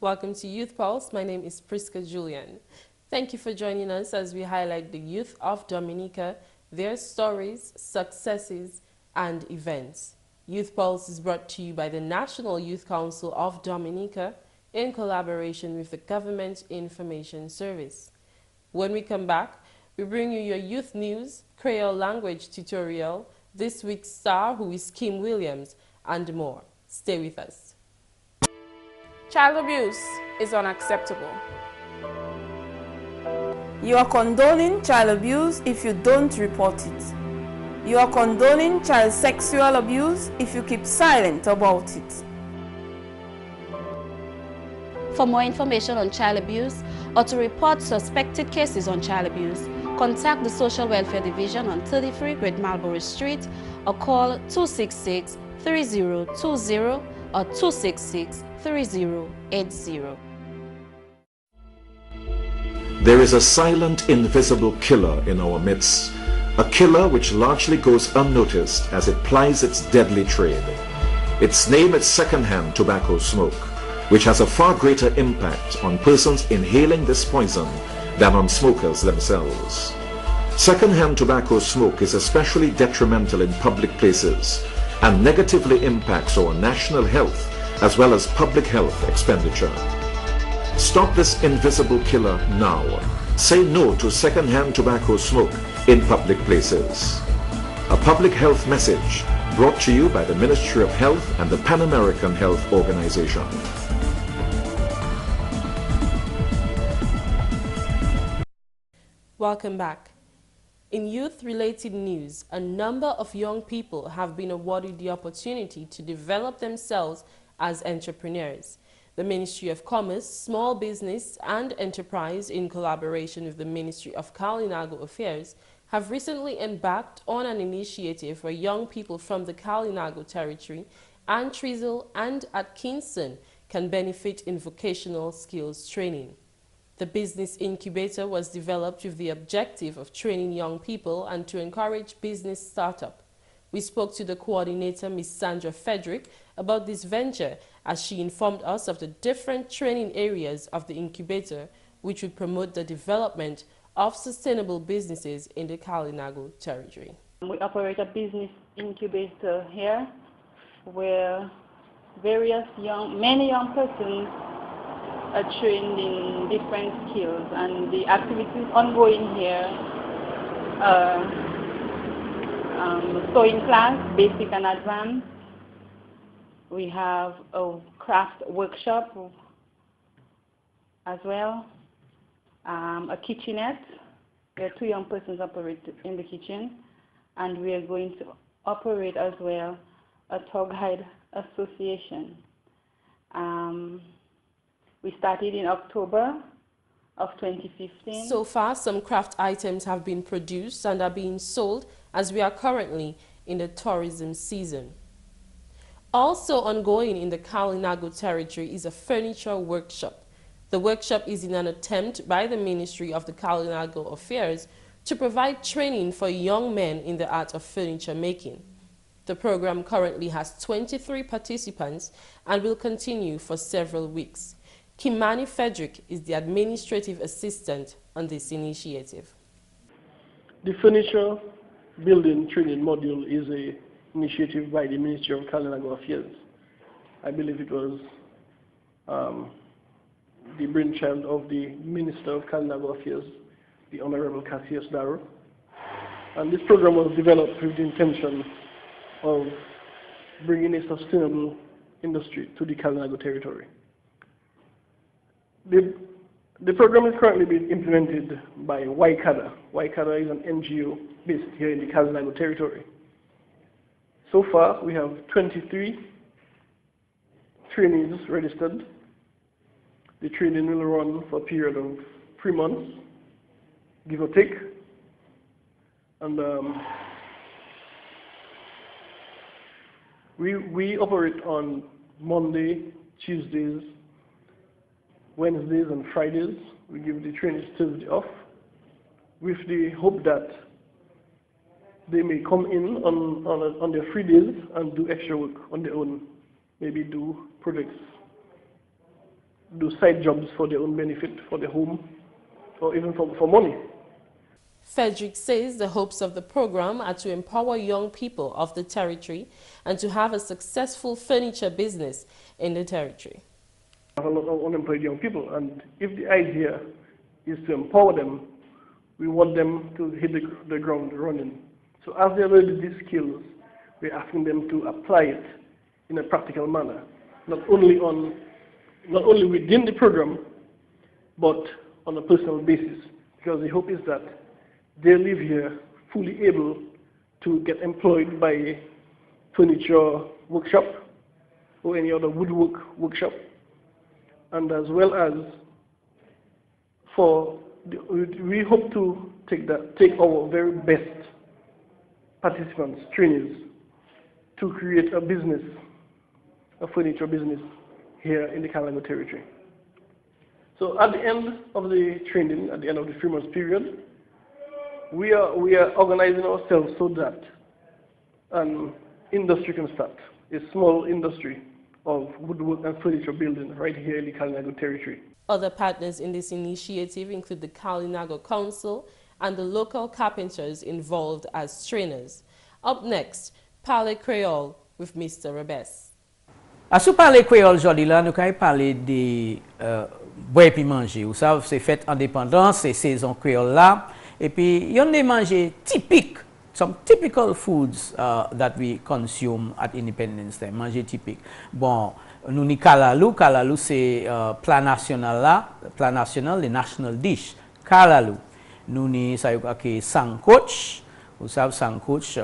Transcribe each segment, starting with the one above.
Welcome to Youth Pulse. My name is Priska Julian. Thank you for joining us as we highlight the youth of Dominica, their stories, successes, and events. Youth Pulse is brought to you by the National Youth Council of Dominica in collaboration with the Government Information Service. When we come back, we bring you your youth news, Creole language tutorial, this week's star who is Kim Williams, and more. Stay with us. Child abuse is unacceptable. You are condoning child abuse if you don't report it. You are condoning child sexual abuse if you keep silent about it. For more information on child abuse or to report suspected cases on child abuse, contact the Social Welfare Division on 33 Great Marlborough Street or call 266-3020 or 266-3080. There is a silent, invisible killer in our midst, a killer which largely goes unnoticed as it plies its deadly trade. Its name is secondhand tobacco smoke, which has a far greater impact on persons inhaling this poison than on smokers themselves. Secondhand tobacco smoke is especially detrimental in public places and negatively impacts our national health as well as public health expenditure. Stop this invisible killer now. Say no to secondhand tobacco smoke in public places. A public health message brought to you by the Ministry of Health and the Pan American Health Organization. Welcome back. In youth-related news, a number of young people have been awarded the opportunity to develop themselves as entrepreneurs. The Ministry of Commerce, Small Business and Enterprise, in collaboration with the Ministry of Kalinago Affairs, have recently embarked on an initiative where young people from the Kalinago territory and Trizzel and Atkinson can benefit in vocational skills training. The business incubator was developed with the objective of training young people and to encourage business startup. We spoke to the coordinator, Ms. Sandra Frederick, about this venture as she informed us of the different training areas of the incubator which would promote the development of sustainable businesses in the Kalinago territory. We operate a business incubator here where many young persons are trained in different skills, and the activities ongoing here are sewing class, basic and advanced. We have a craft workshop as well, a kitchenette where 2 young persons operate in the kitchen, and we are going to operate as well a Tug Hide Association. We started in October of 2015. So far, some craft items have been produced and are being sold as we are currently in the tourism season. Also ongoing in the Kalinago territory is a furniture workshop. The workshop is in an attempt by the Ministry of the Kalinago Affairs to provide training for young men in the art of furniture making. The program currently has 23 participants and will continue for several weeks. Kimani Frederick is the administrative assistant on this initiative. The furniture building training module is an initiative by the Ministry of Kalinago Affairs. I believe it was the brainchild of the Minister of Kalinago Affairs, the Honorable Cassius Darrow. And this program was developed with the intention of bringing a sustainable industry to the Kalinago territory. The program is currently being implemented by YCADA. YCADA is an NGO based here in the Kalinago territory. So far, we have 23 trainees registered. The training will run for a period of 3 months, give or take. And we operate on Monday, Tuesdays, Wednesdays and Fridays. We give the trainees Thursday off with the hope that they may come in on their free days and do extra work on their own, maybe do projects do side jobs for their own benefit, for their home, or even for money. Frederick says the hopes of the program are to empower young people of the territory and to have a successful furniture business in the territory. We have a lot of unemployed young people, and if the idea is to empower them, we want them to hit the ground running. So as they learn these skills, we're asking them to apply it in a practical manner, not only within the program, but on a personal basis. Because the hope is that they live here fully able to get employed by a furniture workshop or any other woodwork workshop, and as well as we hope to take our very best participants, trainees, to create a business, a furniture business here in the Kalango territory. So at the end of the training, at the end of the 3 months period, we are organizing ourselves so that an industry can start, a small industry of woodwork and furniture building right here in the Kalinago territory. Other partners in this initiative include the Kalinago Council and the local carpenters involved as trainers. Up next, Parler Creole with Mr. Rebes. À sous parler créole aujourd'hui là, nous allons parler de boire et manger. Vous savez, c'est fête indépendance, c'est saison créole là. Et puis, il y a des manger typiques, some typical foods that we consume at Independence Day, manger typique. Bon, nous ni kalalou, kalalou c'est plat national là, plat national, le national dish, kalalou. Nous ni ça y est sangcoch. Vous savez, sangcoch,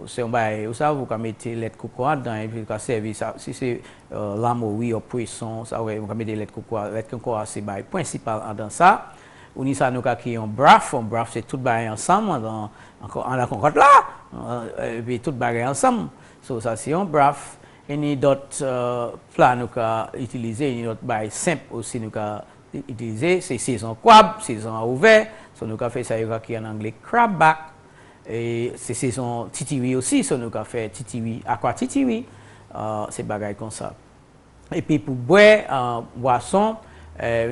c'est un bail, vous savez, vous mettez lait de coco dedans et puis vous servez ça. Si c'est lamouille ou poisson, ça vous mettez lait de coco. Lait de coco c'est bail principal dans ça. On y ça nous qui un braf c'est tout bail ensemble dans la concorde là. Et puis tout bail ensemble. So ça c'est un braf. Et ni d'autres plats nous utiliser, ni d'autres bail simple aussi nous utiliser, c'est saison crab, saison ouvert. So nous fait ça qui en anglais crab back. Et c'est saison titiwi aussi, so nous fait titiwi, aqua titiwi, c'est bagaille comme ça. Et puis pour boire boisson,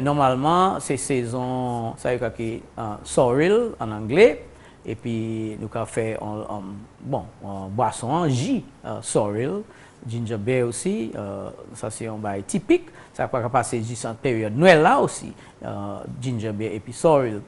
normalement c'est saison, ça y est sorrel en anglais. Et puis nous fait boisson en jus, sorrel, ginger beer aussi, ça c'est un bail typique. Ça peut passer juste en période Noël là aussi, ginger beer et puis sorrel.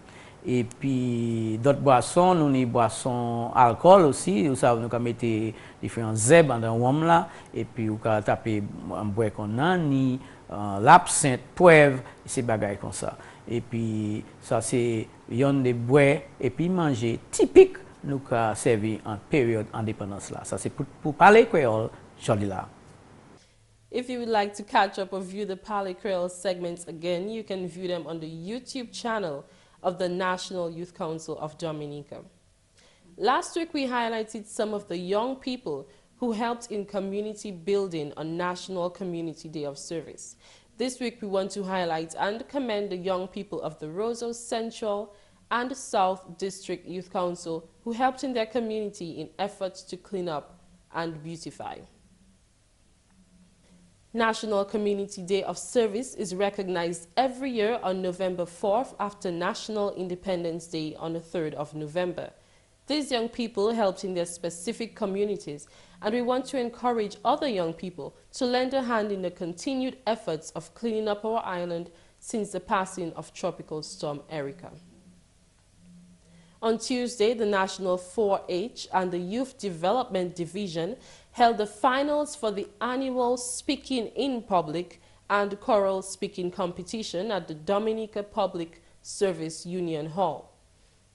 Et puis d'autres boissons, nous avons boissons alcool aussi. Vous savez, nous avons mis différents zèbres dans le rhum là. Et puis nous avons tapé un bois qu'on a, ni l'absinthe, poivre, ces bagailles comme ça. Et puis ça c'est une des bois et puis manger typique nous avons servi en période indépendance là. Ça c'est pour parler créole, joli là. If you would like to catch up or view the Parler Creole segments again, you can view them on the YouTube channel of the National Youth Council of Dominica. Last week we highlighted some of the young people who helped in community building on National Community Day of Service. This week we want to highlight and commend the young people of the Roseau Central and South District Youth Council who helped in their community in efforts to clean up and beautify. National Community Day of Service is recognized every year on November 4th after National Independence Day on the 3rd of November. These young people helped in their specific communities, and we want to encourage other young people to lend a hand in the continued efforts of cleaning up our island since the passing of Tropical Storm Erica. On Tuesday, the National 4-H and the Youth Development Division held the finals for the annual Speaking in Public and Choral Speaking competition at the Dominica Public Service Union Hall.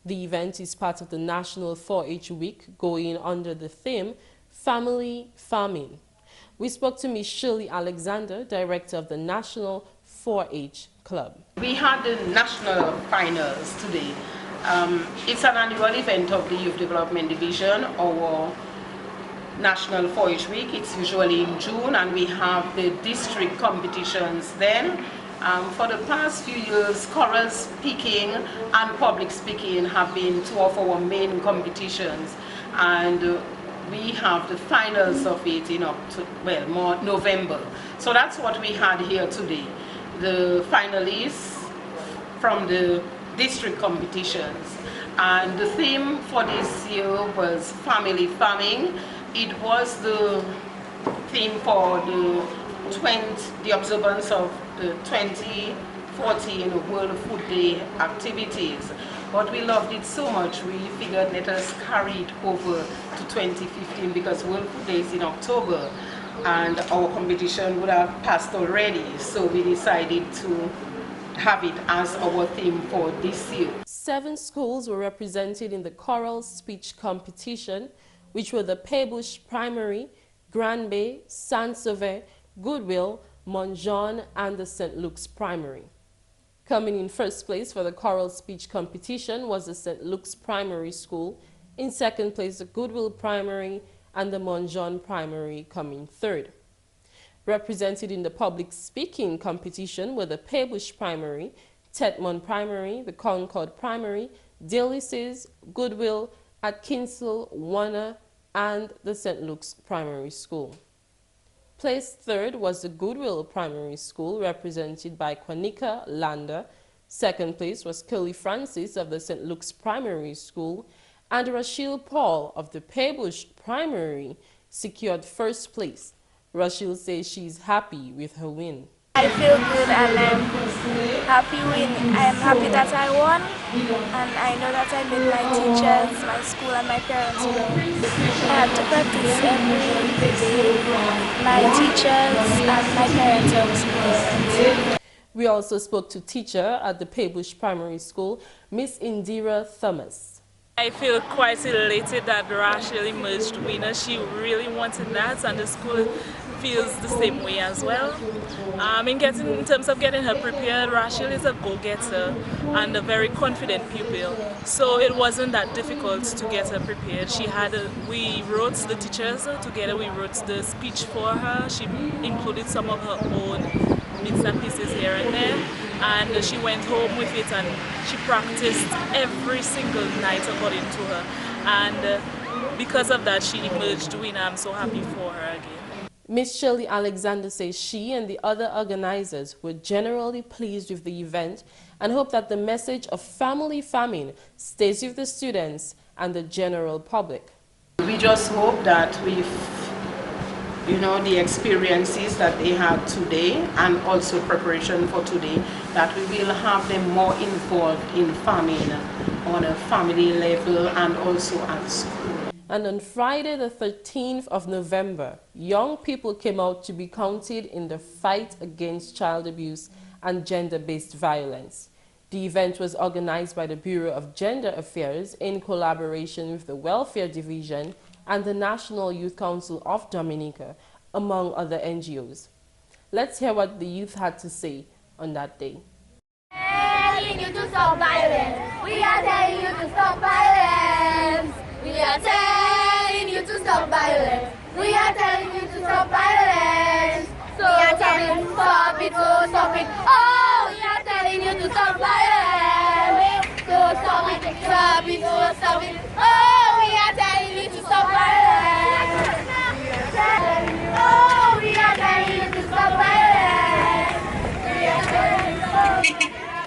The event is part of the National 4-H Week going under the theme Family Farming. We spoke to Ms. Shirley Alexander, Director of the National 4-H Club. We had the national finals today. It's an annual event of the Youth Development Division, our National 4-H Week. It's usually in June, and we have the district competitions then. For the past few years, choral speaking and public speaking have been two of our main competitions, and we have the finals of it in November. So that's what we had here today. the finalists from the district competitions. And the theme for this year was family farming. It was the theme for the observance of the 2014 World Food Day activities. But we loved it so much, we figured let us carry it over to 2015 because World Food Day is in October and our competition would have passed already. So we decided to have it as our theme for this year. 7 schools were represented in the choral speech competition, which were the Paybush Primary, Grand Bay, Saint-Sauveur, Goodwill, Montjean, and the St. Luke's Primary. Coming in first place for the choral speech competition was the St. Luke's Primary School, in second place the Goodwill Primary, and the Montjean Primary coming third. Represented in the public speaking competition were the Paybush Primary, Tetmon Primary, the Concord Primary, Delices, Goodwill, Atkinsale, Warner, and the St. Luke's Primary School. Placed third was the Goodwill Primary School, represented by Quanica Lander. Second place was Kelly Francis of the St. Luke's Primary School, and Rachel Paul of the Paybush Primary secured first place. Rachel says she's happy with her win. I feel good and I'm happy that I won, and I know that I made my teachers, my school and my parents proud. I have to practice every day. My teachers and my parents also. We also spoke to teacher at the Paybush Primary School, Miss Indira Thomas. I feel quite elated that Rachel emerged winner. She really wanted that, and the school feels the same way as well. In terms of getting her prepared, Rachel is a go-getter and a very confident pupil. So it wasn't that difficult to get her prepared. We wrote the teachers together. We wrote the speech for her. She included some of her own bits and pieces here and there, and she went home with it and she practiced every single night according to her. And because of that, she emerged winner. I'm so happy for her again. Miss Shirley Alexander says she and the other organizers were generally pleased with the event and hope that the message of family farming stays with the students and the general public. We just hope that with the experiences that they had today and also preparation for today, that we will have them more involved in farming on a family level and also at school. And on Friday the 13th of November, young people came out to be counted in the fight against child abuse and gender-based violence. The event was organized by the Bureau of Gender Affairs in collaboration with the Welfare Division and the National Youth Council of Dominica, among other NGOs. Let's hear what the youth had to say on that day. Telling you to stop violence. We are telling you to stop violence. We are telling you to stop violence. We are telling you to stop violence. So we are telling you to stop it, so stop it. Oh, we are telling you to stop violence. So stop it, stop it, so stop it. Oh, we are telling you to stop violence. Oh, we are telling you to stop violence. We are telling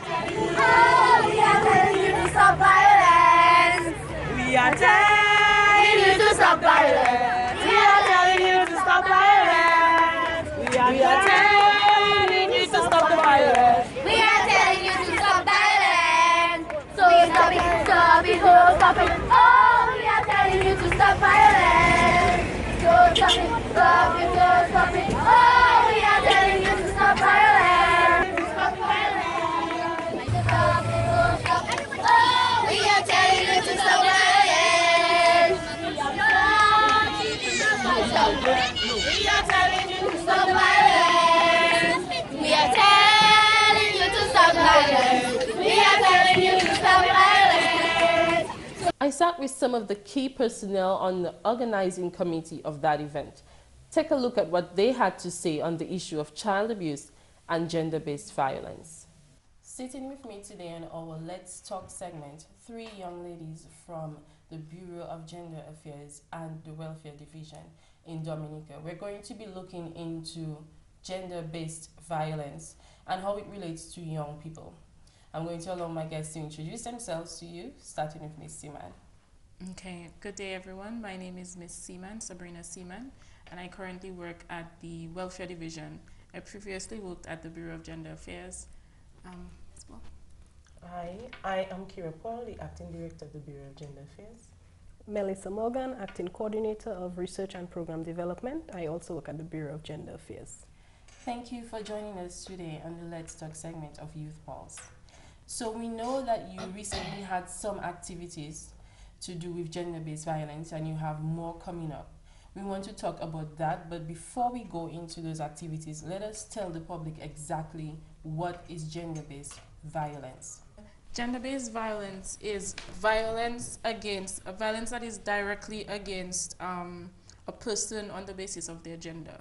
you. Oh, we are telling you to stop violence. We are telling you to stop violence. We are telling you to stop violence. We are telling you to stop the violence. We are telling you to stop violence. So stop it, oh, stop it. Oh, we are telling you to stop violence. So stop it, stop it, oh, stop it. Oh, we are telling you to stop violence. Stop violence. Stop it, oh, stop it. Oh, we are telling you to stop violence. We are telling you to stop violence. We are telling you to stop violence. We are telling you to stop violence. I sat with some of the key personnel on the organizing committee of that event. Take a look at what they had to say on the issue of child abuse and gender-based violence. Sitting with me today on our Let's Talk segment, 3 young ladies from the Bureau of Gender Affairs and the Welfare Division in Dominica. We're going to be looking into gender-based violence and how it relates to young people. I'm going to allow my guests to introduce themselves to you, starting with Ms. Seaman. Okay, good day everyone. My name is Ms. Seaman, Sabrina Seaman, and I currently work at the Welfare Division. I previously worked at the Bureau of Gender Affairs as well. Hi, I am Kira Paul, the Acting Director of the Bureau of Gender Affairs. Melissa Morgan, Acting Coordinator of Research and Program Development. I also work at the Bureau of Gender Affairs. Thank you for joining us today on the Let's Talk segment of Youth Pulse. So we know that you recently had some activities to do with gender-based violence and you have more coming up. We want to talk about that, but before we go into those activities, let us tell the public exactly what is gender-based violence. Gender-based violence is violence that is directly against a person on the basis of their gender.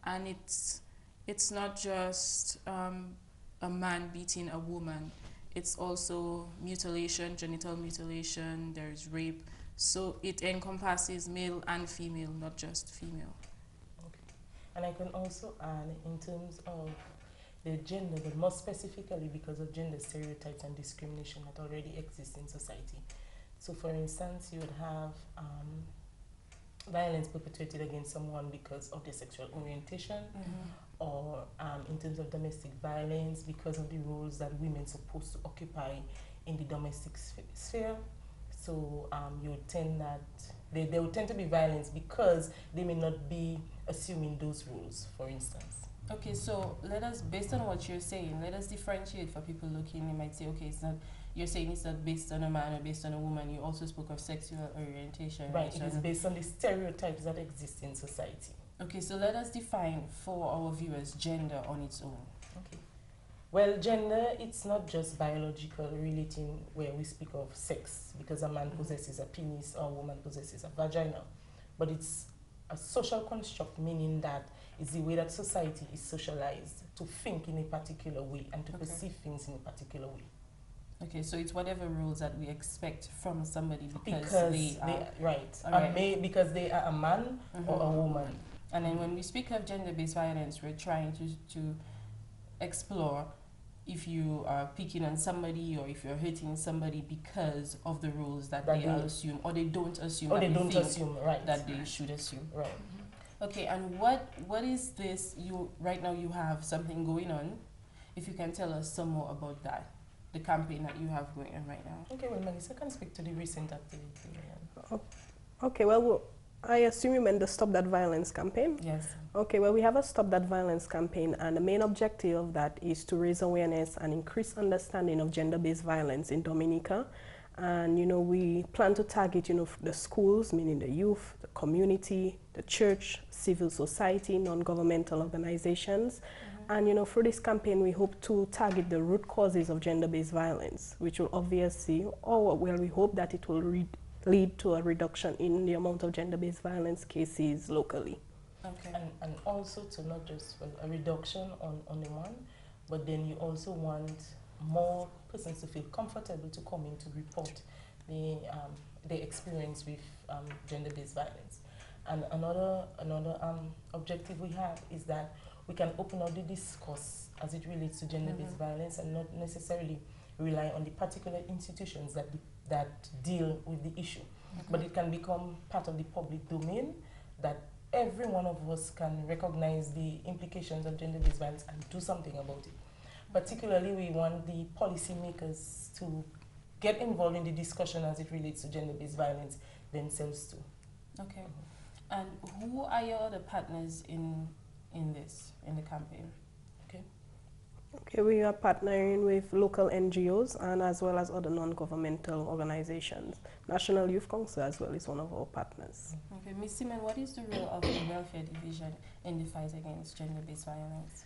And it's not just a man beating a woman. It's also mutilation, genital mutilation, there's rape. So it encompasses male and female, not just female. Okay. And I can also add in terms of the gender, but more specifically because of gender stereotypes and discrimination that already exist in society. So for instance, you would have violence perpetrated against someone because of their sexual orientation, or in terms of domestic violence because of the roles that women are supposed to occupy in the domestic sphere. So you would tend that there would tend to be violence because they may not be assuming those roles, for instance. Okay, so let us, based on what you're saying, let us differentiate for people looking. They might say, okay, it's not, you're saying it's not based on a man or based on a woman. You also spoke of sexual orientation. Right, it is based on the stereotypes that exist in society. Okay, so let us define for our viewers gender on its own. Okay. Well, gender, it's not just biological relating where we speak of sex, because a man possesses a penis or a woman possesses a vagina. But it's a social construct, meaning that it's the way that society is socialized to think in a particular way and to perceive things in a particular way. Okay, so it's whatever rules that we expect from somebody because they are right. Because they are a man or a woman. And then when we speak of gender-based violence, we're trying to explore if you are picking on somebody or if you're hurting somebody because of the rules that they assume, or they don't assume, or they don't assume, right, that they should assume. Right. Okay, and what is this? Right now you have something going on. If you can tell us some more about that, the campaign that you have going on right now. Okay, well, Melissa can speak to the recent activity. Okay, well, I assume you meant the Stop That Violence campaign? Yes. Okay, well, we have a Stop That Violence campaign, and the main objective of that is to raise awareness and increase understanding of gender-based violence in Dominica. And, we plan to target, the schools, meaning the youth, the community, the church, civil society, non-governmental organizations. And, through this campaign, we hope to target the root causes of gender-based violence, which will obviously, we hope that it will lead to a reduction in the amount of gender-based violence cases locally. Okay. And also to not just a reduction on the one, but then you also want more persons to feel comfortable to come in to report their experience with gender-based violence. And another objective we have is that we can open up the discourse as it relates to gender-based violence and not necessarily rely on the particular institutions that deal with the issue. But it can become part of the public domain that every one of us can recognize the implications of gender-based violence and do something about it. Particularly, we want the policymakers to get involved in the discussion as it relates to gender-based violence themselves too. Okay. And who are your other partners in the campaign? Okay, we are partnering with local NGOs and as well as other non-governmental organizations. National Youth Council as well is one of our partners. Okay, Ms. Seaman, what is the role of the Welfare Division in the fight against gender-based violence?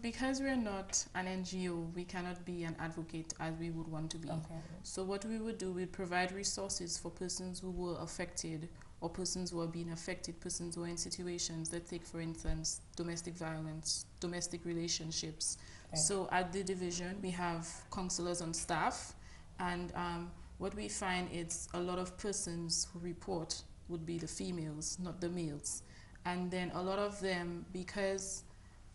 Because we're not an NGO, we cannot be an advocate as we would want to be. Okay. So what we would do, we'd provide resources for persons who were affected or persons who are being affected, persons who are in situations that take, for instance, domestic violence, domestic relationships. Okay. So at the division, we have counselors on staff, and what we find is a lot of persons who report would be the females, not the males. And then a lot of them, because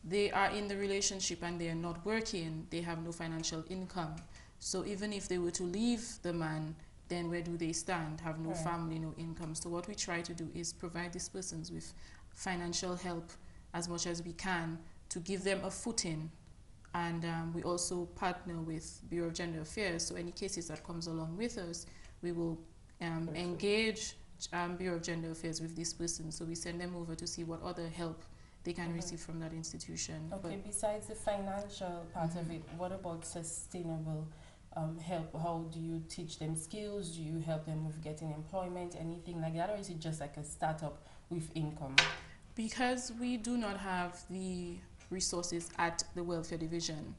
they are in the relationship and they are not working, they have no financial income. So even if they were to leave the man, then where do they stand? Have no family, no income. So what we try to do is provide these persons with financial help as much as we can to give them a footing. And we also partner with Bureau of Gender Affairs. So any cases that comes along with us, we will engage Bureau of Gender Affairs with this person. So we send them over to see what other help they can receive from that institution. Okay, besides the financial part of it, what about sustainable help? How do you teach them skills? Do you help them with getting employment, anything like that? Or is it just like a startup with income? Because we do not have the resources at the welfare division,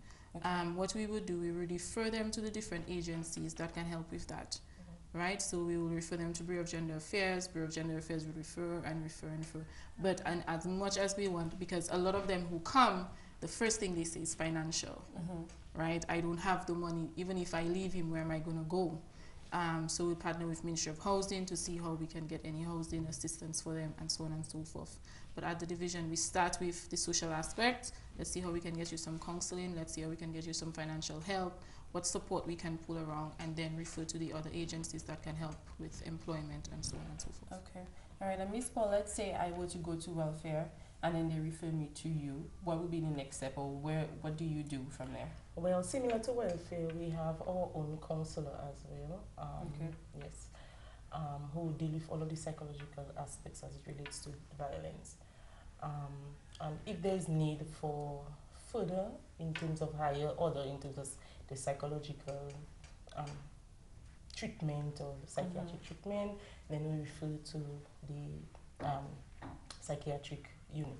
what we would do, we would refer them to the different agencies that can help with that. Right, so we will refer them to Bureau of Gender Affairs. Bureau of Gender Affairs will refer and refer and refer. But as much as we want, because a lot of them who come, the first thing they say is financial. Right, I don't have the money. Even if I leave him, where am I going to go? So we partner with Ministry of Housing to see how we can get any housing assistance for them, and so on and so forth. But at the division, we start with the social aspect. Let's see how we can get you some counseling. Let's see how we can get you some financial help, what support we can pull around, and then refer to the other agencies that can help with employment and so on and so forth. Okay. All right, and Ms. Paul, let's say I were to go to welfare and then they refer me to you. What would be the next step, or what do you do from there? Well, similar to welfare, we have our own counselor as well. Yes. Who deal with all of the psychological aspects as it relates to violence. And if there's need for further in terms of higher order, in terms of the psychological treatment or psychiatric treatment, then we refer to the psychiatric unit.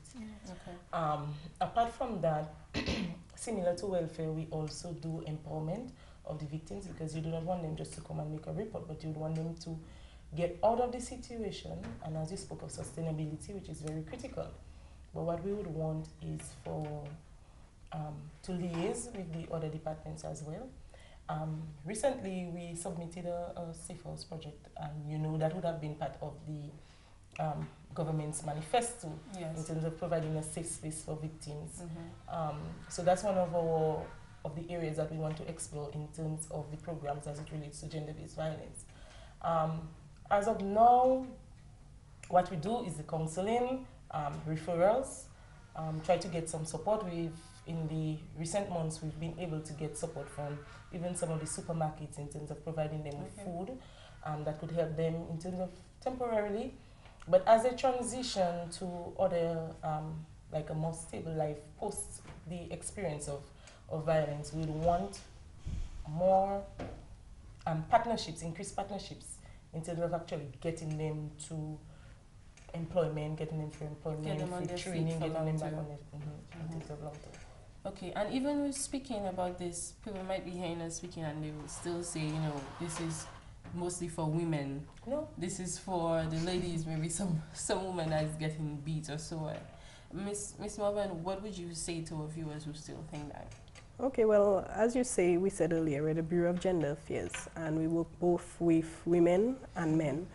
Apart from that, similar to welfare, we also do empowerment of the victims, because you do not want them just to come and make a report, but you would want them to get out of the situation. And as you spoke of sustainability, which is very critical, but what we would want is for to liaise with the other departments as well. Recently, we submitted a safe house project, and that would have been part of the government's manifesto in terms of providing a safe space for victims. So that's one of the areas that we want to explore in terms of the programs as it relates to gender-based violence. As of now, what we do is the counseling, referrals, try to get some support. In the recent months, we've been able to get support from even some of the supermarkets in terms of providing them with food that could help them in terms of temporarily. But as they transition to other, like a more stable life post the experience of violence, we want more partnerships, increased partnerships in terms of actually getting them to employment, getting them for employment, get them on their training, feet for getting them back long on their Okay, and even with speaking about this, people might be hearing us speaking and they will still say, this is mostly for women. No. This is for the ladies, maybe some woman that is getting beat or so on. Miss Melvin, what would you say to our viewers who still think that? Okay, well, as you say, we said earlier, we're the Bureau of Gender Affairs, and we work both with women and men.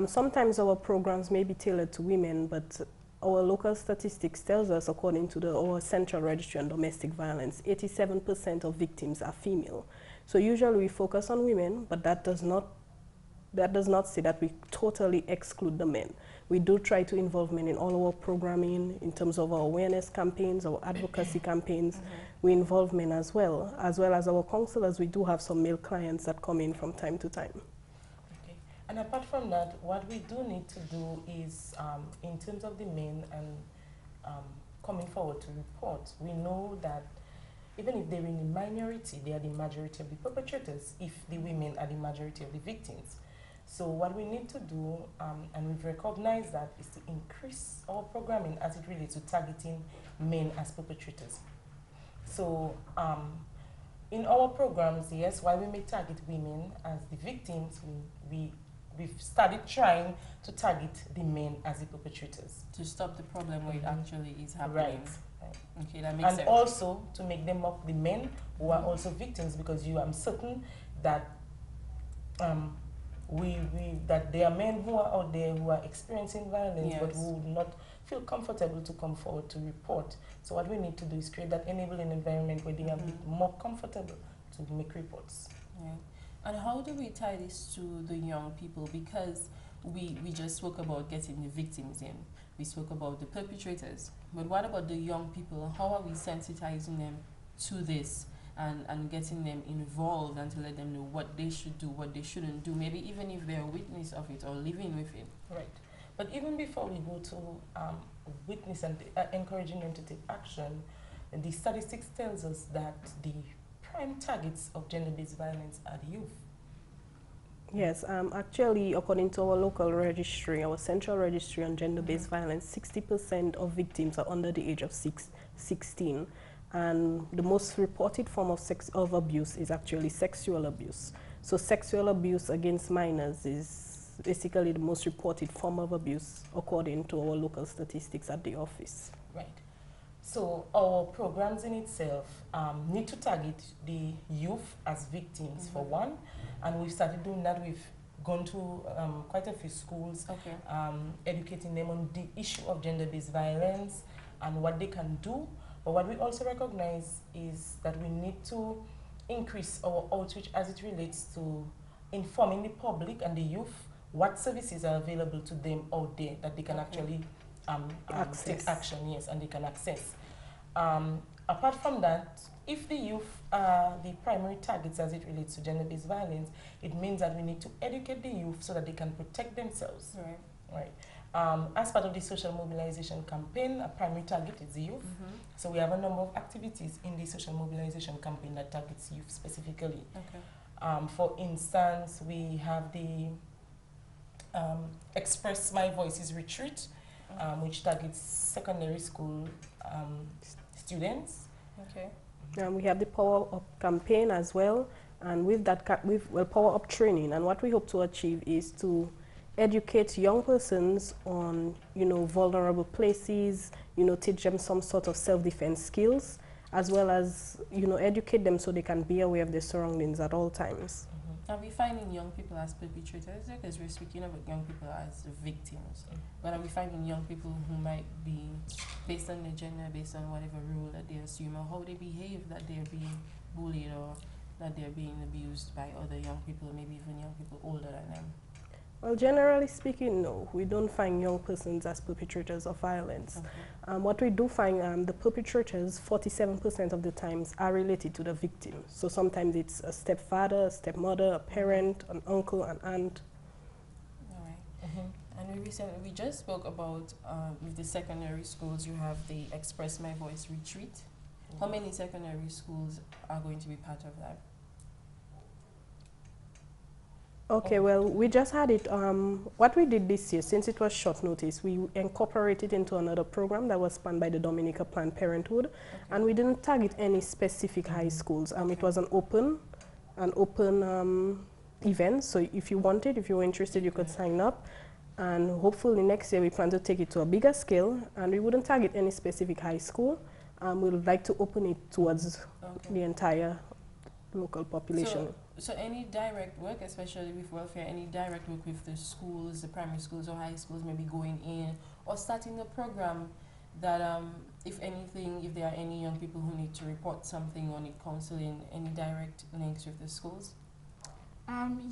Sometimes our programs may be tailored to women, but our local statistics tells us, according to our Central Registry on Domestic Violence, 87% of victims are female. So usually we focus on women, but that does not say that we totally exclude the men. We do try to involve men in all our programming, in terms of our awareness campaigns, our advocacy campaigns. We involve men as well as our counselors. We do have some male clients that come in from time to time. Okay. And apart from that, what we do need to do is, in terms of the men and coming forward to report, we know that even if they're in the minority, they are the majority of the perpetrators, if the women are the majority of the victims. So what we need to do, and we've recognized that, is to increase our programming as it relates to targeting men as perpetrators. So in our programs, yes, while we may target women as the victims, we've started trying to target the men as the perpetrators. To stop the problem where it actually is happening. Right. Okay, that makes sense. And also to make them up the men who are also victims, because I'm certain that that there are men who are out there who are experiencing violence, but who would not feel comfortable to come forward to report. So what we need to do is create that enabling environment where they are a bit more comfortable to make reports. Right. And how do we tie this to the young people? Because we just spoke about getting the victims in. We spoke about the perpetrators. But what about the young people? How are we sensitizing them to this and getting them involved and to let them know what they should do, what they shouldn't do, maybe even if they're a witness of it or living with it? Right. But even before we go to witness and encouraging them to take action, the statistics tells us that the prime targets of gender-based violence are the youth. Yes, actually, according to our local registry, our central registry on gender-based violence, 60% of victims are under the age of 16. And the most reported form of abuse is actually sexual abuse. So sexual abuse against minors is basically the most reported form of abuse according to our local statistics at the office. Right. So our programs in itself need to target the youth as victims for one, and we've started doing that. We've gone to quite a few schools, educating them on the issue of gender-based violence and what they can do. But what we also recognize is that we need to increase our outreach as it relates to informing the public and the youth what services are available to them out there that they can actually take action, yes, and they can access. Apart from that, if the youth are the primary targets as it relates to gender-based violence, it means that we need to educate the youth so that they can protect themselves. Right. As part of the social mobilization campaign, a primary target is the youth. So we have a number of activities in the social mobilization campaign that targets youth specifically. For instance, we have the Express My Voices retreat, which targets secondary school students. And we have the Power Up campaign as well, and with that, Power Up training. And what we hope to achieve is to educate young persons on, vulnerable places, teach them some sort of self-defense skills, as well as, educate them so they can be aware of their surroundings at all times. Are we finding young people as perpetrators? Because we're speaking about young people as the victims. But are we finding young people who might be, based on their gender, based on whatever role that they assume, or how they behave, that they're being bullied or that they're being abused by other young people, or maybe even young people older than them? Well, generally speaking, no. We don't find young persons as perpetrators of violence. What we do find, the perpetrators, 47% of the times, are related to the victim. So sometimes it's a stepfather, a stepmother, a parent, an uncle, an aunt. All right. And we just spoke about, with the secondary schools, you have the Express My Voice retreat. How many secondary schools are going to be part of that? Okay, well, we just had it, what we did this year, since it was short notice, we incorporated into another program that was spun by the Dominica Planned Parenthood, and we didn't target any specific high schools. It was an open event, so if you wanted, if you were interested, you could sign up, and hopefully next year we plan to take it to a bigger scale, and we wouldn't target any specific high school. We would like to open it towards the entire local population. So any direct work, especially with welfare, any direct work with the schools, the primary schools or high schools, maybe going in or starting a program that, if anything, if there are any young people who need to report something or need counseling, any direct links with the schools?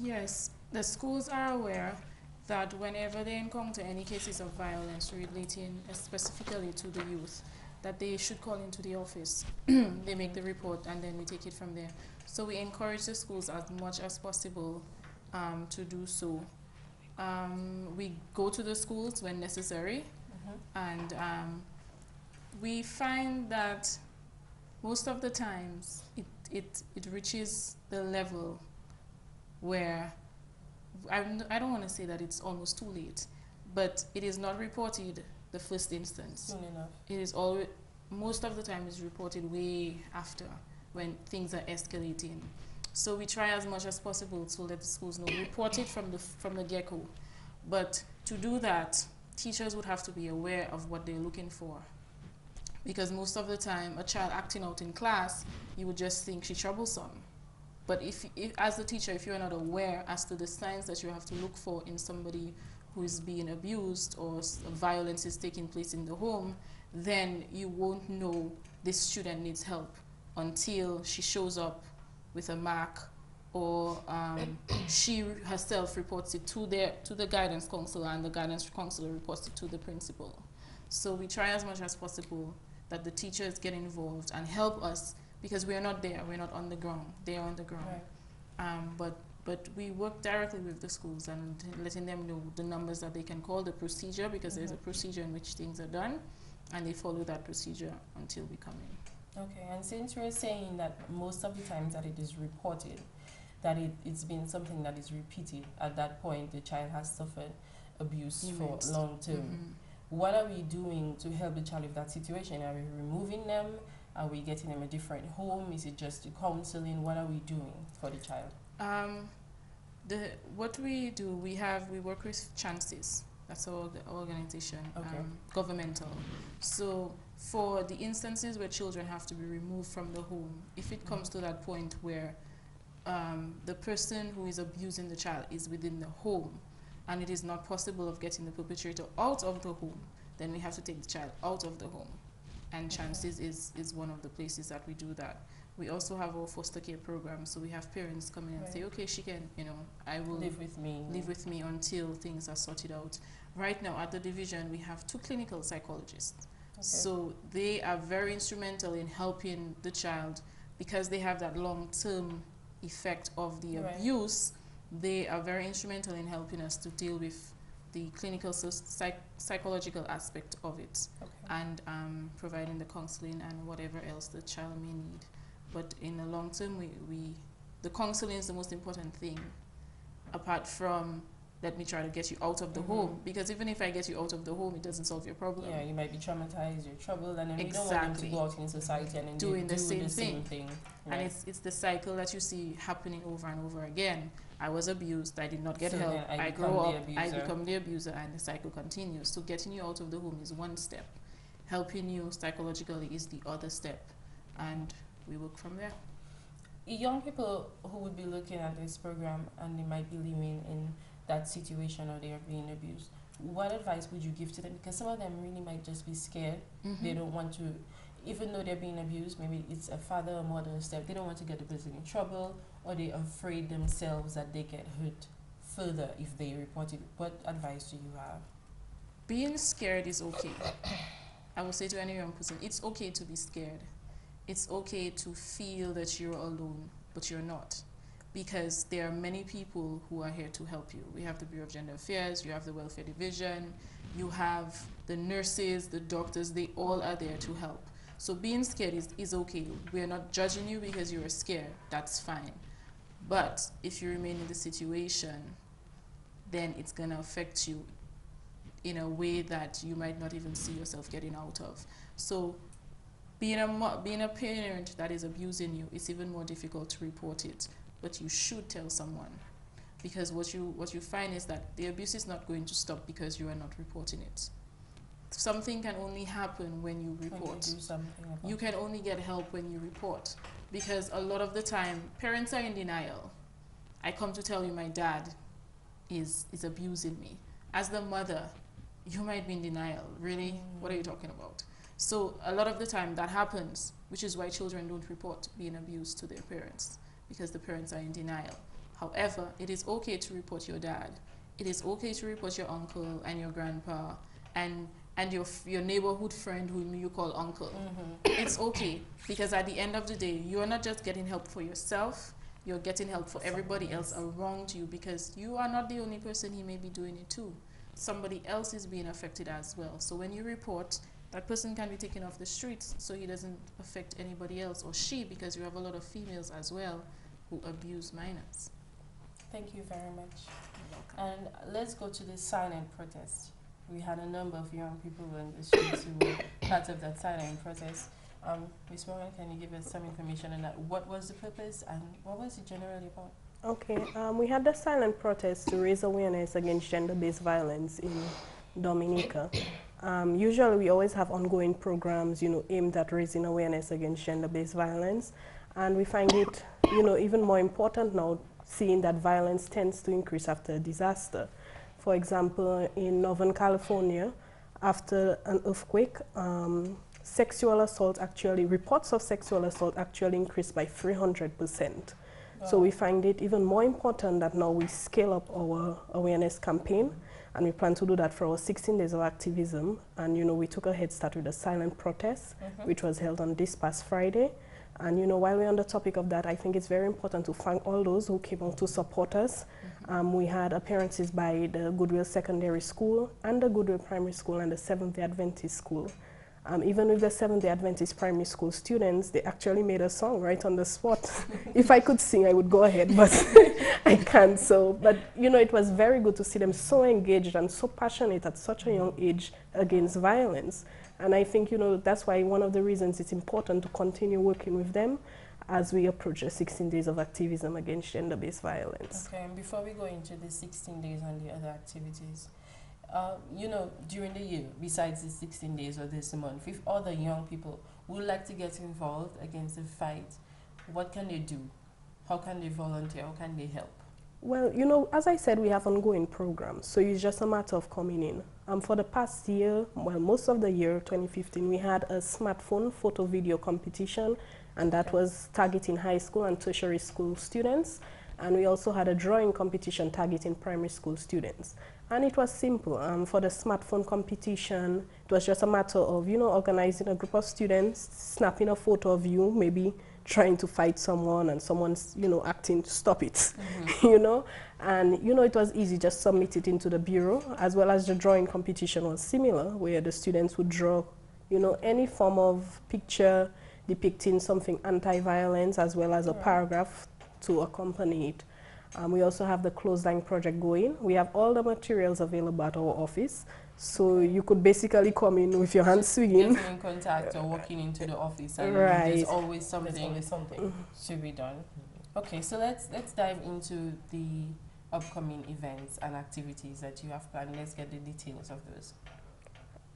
Yes, the schools are aware that whenever they encounter any cases of violence relating specifically to the youth, that they should call into the office. They make the report and then we take it from there. So we encourage the schools as much as possible to do so. We go to the schools when necessary, and we find that most of the times it reaches the level where, I don't want to say that it's almost too late, but it is not reported the first instance. Soon enough. It is always, most of the time is reported way after, when things are escalating. So we try as much as possible to let the schools know, report it from the get-go. But to do that, teachers would have to be aware of what they're looking for. Because most of the time, a child acting out in class, you would just think she's troublesome. But if as a teacher, if you're not aware as to the signs that you have to look for in somebody who is being abused or violence is taking place in the home, then you won't know this student needs help until she shows up with a mark, or she herself reports it to the guidance counselor, and the guidance counselor reports it to the principal. So we try as much as possible that the teachers get involved and help us, because we are not there, we're not on the ground, they are on the ground. Right. But we work directly with the schools and letting them know the numbers that they can call, the procedure, because there's a procedure in which things are done, and they follow that procedure until we come in. Okay, and since we're saying that most of the times that it is reported, that it's been something that is repeated, at that point the child has suffered abuse for long term. What are we doing to help the child with that situation? Are we removing them? Are we getting them a different home? Is it just counseling? What are we doing for the child? What we do, we work with Chances. That's our organization, governmental. So for the instances where children have to be removed from the home, if it comes to that point where the person who is abusing the child is within the home, and it is not possible of getting the perpetrator out of the home, then we have to take the child out of the home. And Chances is one of the places that we do that. We also have our foster care program, so we have parents come in and say, okay, she can, I will live with me until things are sorted out. Right now at the division, we have 2 clinical psychologists. Okay. So they are very instrumental in helping the child, because they have that long-term effect of the abuse. They are very instrumental in helping us to deal with the clinical psychological aspect of it, and providing the counseling and whatever else the child may need. But in the long term, the counseling is the most important thing, apart from let me try to get you out of the home, because even if I get you out of the home, it doesn't solve your problem. Yeah, you might be traumatized, you're troubled, and then we don't want them to go out in society and then doing the same thing. Right. And it's the cycle that you see happening over and over again. I was abused, I did not get help, I grow up, I become the abuser, and the cycle continues. So getting you out of the home is one step. Helping you psychologically is the other step. And we work from there. Young people who would be looking at this program and they might be living in that situation, or they are being abused, what advice would you give to them? Because some of them really might just be scared. They don't want to, even though they're being abused, maybe it's a father or mother or step, they don't want to get the person in trouble, or they're afraid themselves that they get hurt further if they report it. What advice do you have? Being scared is okay. I will say to any young person, it's okay to be scared. It's okay to feel that you're alone, but you're not. Because there are many people who are here to help you. We have the Bureau of Gender Affairs, you have the Welfare Division, you have the nurses, the doctors, they all are there to help. So being scared is okay. We're not judging you because you're scared, that's fine. But if you remain in the situation, then it's gonna affect you in a way that you might not even see yourself getting out of. So being a parent that is abusing you, it's even more difficult to report it. But you should tell someone, because what you find is that the abuse is not going to stop because you are not reporting it. Something can only happen when you report. You can only get help when you report, because a lot of the time parents are in denial. I come to tell you my dad is abusing me. As the mother, you might be in denial. Really? What are you talking about? So a lot of the time that happens, which is why children don't report being abused to their parents, because the parents are in denial. However, it is okay to report your dad. It is okay to report your uncle and your grandpa and your neighborhood friend whom you call uncle. It's okay, because at the end of the day, you are not just getting help for yourself, you're getting help for everybody else around you, because you are not the only person he may be doing it to. Somebody else is being affected as well. So when you report, that person can be taken off the streets so he doesn't affect anybody else, or she, because you have a lot of females as well who abuse minors. Thank you very much. You're welcome. And let's go to the silent protest. We had a number of young people in the streets who were part of that silent protest. Ms. Morgan, can you give us some information on that? What was the purpose and what was it generally about? Okay, we had the silent protest to raise awareness against gender-based violence in Dominica. Usually we always have ongoing programs, aimed at raising awareness against gender-based violence. And we find it, even more important now, seeing that violence tends to increase after a disaster. For example, in Northern California, after an earthquake, sexual assault reports of sexual assault actually increased by 300%. So we find it even more important that now we scale up our awareness campaign, and we plan to do that for our 16 days of activism. And we took a head start with a silent protest, which was held on this past Friday. And while we're on the topic of that, I think it's very important to thank all those who came out to support us. We had appearances by the Goodwill Secondary School and the Goodwill Primary School and the Seventh-day Adventist School. Even with the Seventh-day Adventist Primary School students, they actually made a song right on the spot. If I could sing, I would go ahead, but I can't. But it was very good to see them so engaged and so passionate at such a young age against violence. And I think, that's why one of the reasons it's important to continue working with them as we approach the 16 days of activism against gender-based violence. Okay, and before we go into the 16 days and the other activities, during the year, besides the 16 days or this month, if other young people would like to get involved against the fight, what can they do? How can they volunteer? How can they help? Well, as I said, we have ongoing programs, so it's just a matter of coming in. For the past year, most of the year, 2015, we had a smartphone photo-video competition, and that was targeting high school and tertiary school students. And we also had a drawing competition targeting primary school students. And it was simple. For the smartphone competition, it was just a matter of, organizing a group of students, snapping a photo of you, maybe trying to fight someone and someone's, acting to stop it, And, it was easy, just submit it into the bureau, as well as the drawing competition was similar, where the students would draw, any form of picture depicting something anti-violence, as well as a paragraph to accompany it. We also have the Close Line project going. We have all the materials available at our office, so you could basically come in with your hands swinging. Getting in contact or walking into the office, and there's always something to be done. Okay, so let's dive into the upcoming events and activities that you have planned. Let's get the details of those.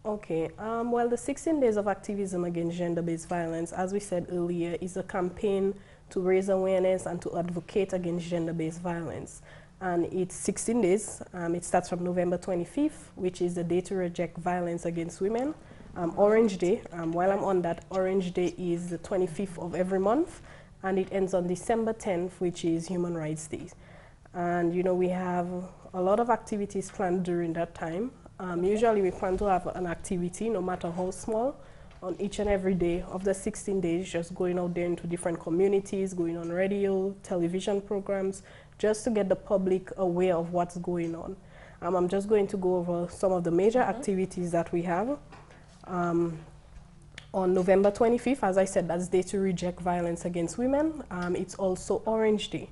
Okay, well, the 16 days of activism against gender-based violence, as we said earlier, is a campaign to raise awareness and to advocate against gender-based violence. And it's 16 days. It starts from November 25th, which is the day to reject violence against women. Orange Day, while I'm on that, Orange Day is the 25th of every month, and it ends on December 10th, which is Human Rights Day. And we have a lot of activities planned during that time. Usually we plan to have an activity, no matter how small, on each and every day of the 16 days, just going out there into different communities, going on radio, television programs, just to get the public aware of what's going on. I'm just going to go over some of the major activities that we have. On November 25th, as I said, that's Day to Reject Violence Against Women. It's also Orange Day.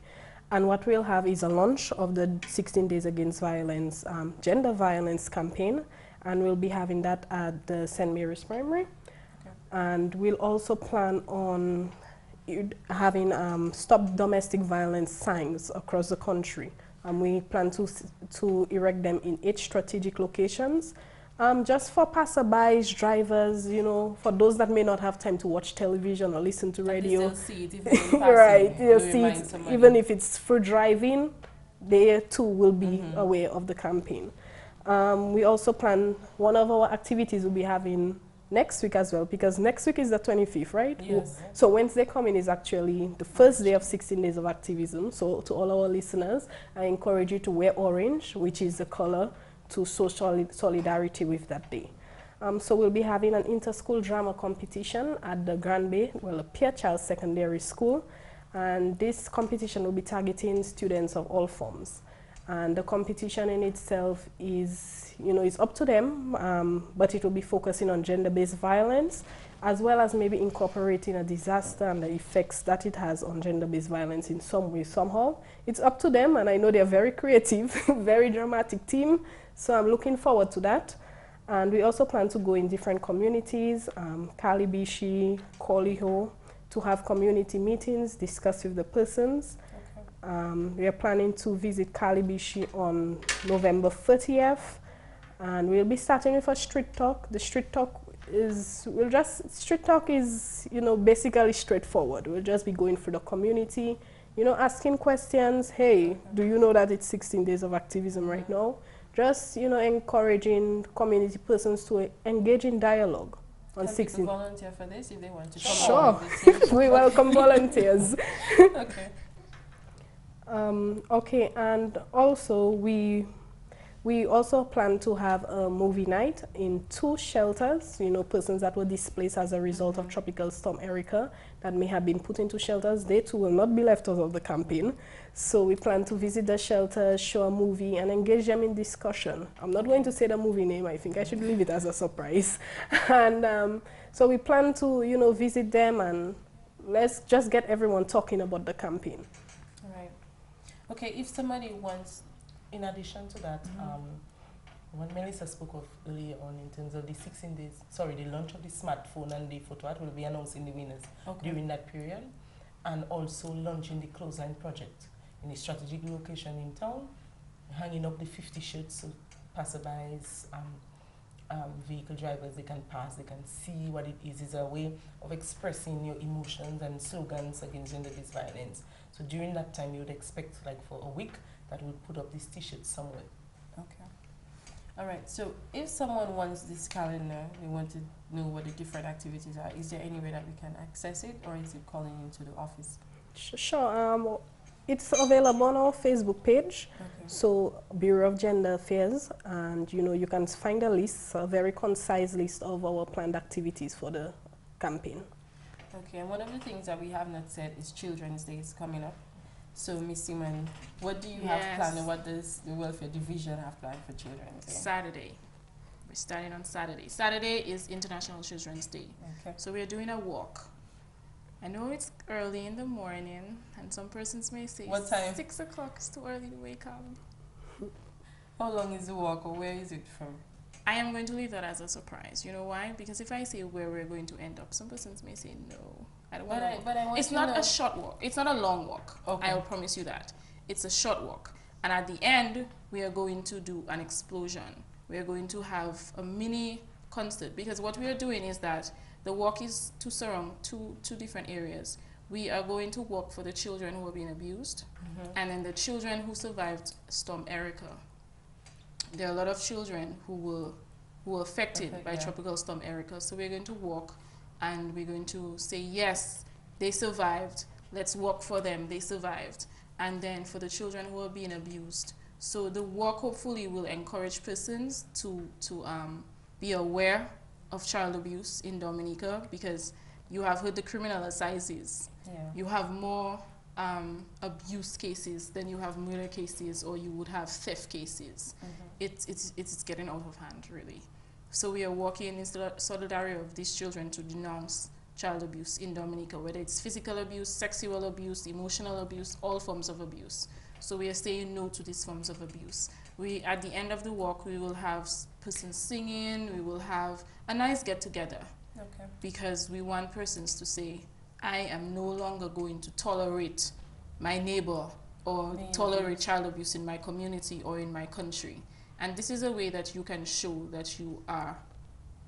And what we'll have is a launch of the 16 Days Against Violence, Gender Violence campaign, and we'll be having that at the St. Mary's Primary. And we'll also plan on having Stop Domestic Violence signs across the country. We plan to erect them in 8 strategic locations, just for passerbys, drivers, for those that may not have time to watch television or listen to radio. They'll see it if it's right, you'll see it, even if it's for driving, they too will be aware of the campaign. We also plan, one of our activities will be having next week as well, because next week is the 25th, right? Yes. So Wednesday coming is actually the first day of 16 days of activism. So to all our listeners, I encourage you to wear orange, which is the color to show solidarity with that day. So we'll be having an inter-school drama competition at the Grand Bay, a Pierre Charles Secondary School. And this competition will be targeting students of all forms. And the competition in itself is, it's up to them, but it will be focusing on gender-based violence, as well as maybe incorporating a disaster and the effects that it has on gender-based violence in some way, somehow. It's up to them, and I know they're very creative, very dramatic team, so I'm looking forward to that. And we also plan to go in different communities, Kalibishi, Koliho, to have community meetings, discuss with the persons. We are planning to visit Kalibishi on November 30th, and we'll be starting with a street talk. The street talk is, basically straightforward. We'll just be going through the community, asking questions. Hey, do you know that it's 16 days of activism right now? just, you know, encouraging community persons to engage in dialogue. On Can 16. people volunteer for this if they want to come? Sure. We welcome volunteers. Okay. Okay, and also we also plan to have a movie night in 2 shelters, you know, persons that were displaced as a result of Tropical Storm Erica that may have been put into shelters. They too will not be left out of the campaign. So we plan to visit the shelters, show a movie, and engage them in discussion. I'm not going to say the movie name. I think I should leave it as a surprise. And so we plan to, you know, visit them, and let's just get everyone talking about the campaign. Right. Okay, if somebody wants, in addition to that, what Melissa spoke of earlier on in terms of the 16 days, sorry, the launch of the smartphone and the photo art will be announcing the winners during that period, and also launching the clothesline project in a strategic location in town, hanging up the 50 shirts so passerbys, vehicle drivers, they can pass, they can see what it is. It's a way of expressing your emotions and slogans against gender-based violence. So during that time, you would expect, like for a week, that we'll put up these t-shirts somewhere. Okay. All right. So if someone wants this calendar, they want to know what the different activities are, is there any way that we can access it, or is it calling into the office? Sure. It's available on our Facebook page, so Bureau of Gender Affairs, and you know, you can find a list, a very concise list of our planned activities for the campaign. Okay, and one of the things that we have not said is Children's Day is coming up. So, Ms. Simon, what do you have planned, and what does the Welfare Division have planned for Children's Day? Saturday. We're starting on Saturday. Saturday is International Children's Day. Okay. So we're doing a walk. I know it's early in the morning, and some persons may say, what time? 6 o'clock is too early to wake up. How long is the walk, or where is it from? I am going to leave that as a surprise. You know why? Because if I say where we're going to end up, some persons may say no. I don't want to. But I want it's to not know. A short walk. It's not a long walk. Okay. I will promise you that. It's a short walk. And at the end, we are going to do an explosion. We are going to have a mini concert, because what we are doing is that the walk is to surround two different areas. We are going to walk for the children who are being abused, and then the children who survived Storm Erica. There are a lot of children who were affected by Tropical Storm Erica. So we're going to walk, and we're going to say, yes, they survived. Let's walk for them. They survived. And then for the children who are being abused. So the walk hopefully will encourage persons to be aware of child abuse in Dominica, because you have heard the criminal assizes. Yeah. You have more abuse cases than you have murder cases, or you would have theft cases. It's getting out of hand, really. So we are working in solidarity of these children to denounce child abuse in Dominica, whether it's physical abuse, sexual abuse, emotional abuse, all forms of abuse. So we are saying no to these forms of abuse. At the end of the walk, we will have persons singing, we will have a nice get-together. Okay. Because we want persons to say, I am no longer going to tolerate my neighbor or tolerate child abuse in my community or in my country. And this is a way that you can show that you are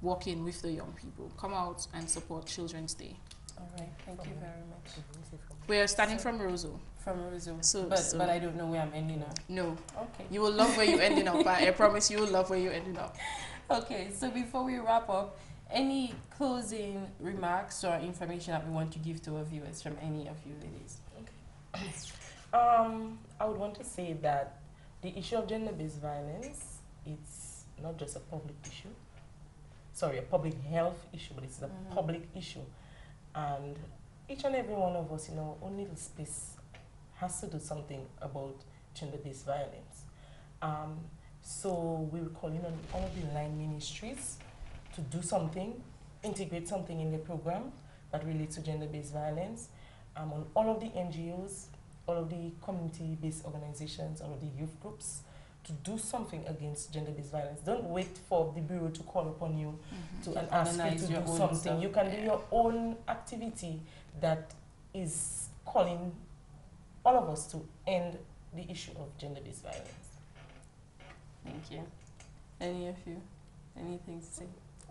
working with the young people. Come out and support Children's Day. All right, thank you very much. We are starting from Roseau. From Roseau. So, but I don't know where I'm ending up. No. Okay. You will love where you're ending up. I promise you will love where you're ending up. Okay, so before we wrap up, any closing remarks or information that we want to give to our viewers from any of you ladies? Okay. I would want to say that the issue of gender-based violence, it's not just a public issue. Sorry, a public health issue, but it's a public issue. And each and every one of us in our own little space has to do something about gender-based violence. So we're calling on all the line ministries to do something, integrate something in the program that relates to gender-based violence. On all of the NGOs, all of the community-based organizations, all of the youth groups, to do something against gender-based violence. Don't wait for the Bureau to call upon you and ask you to do something. You can do your own activity that is calling all of us to end the issue of gender-based violence. Thank you. Any of you? Anything to say?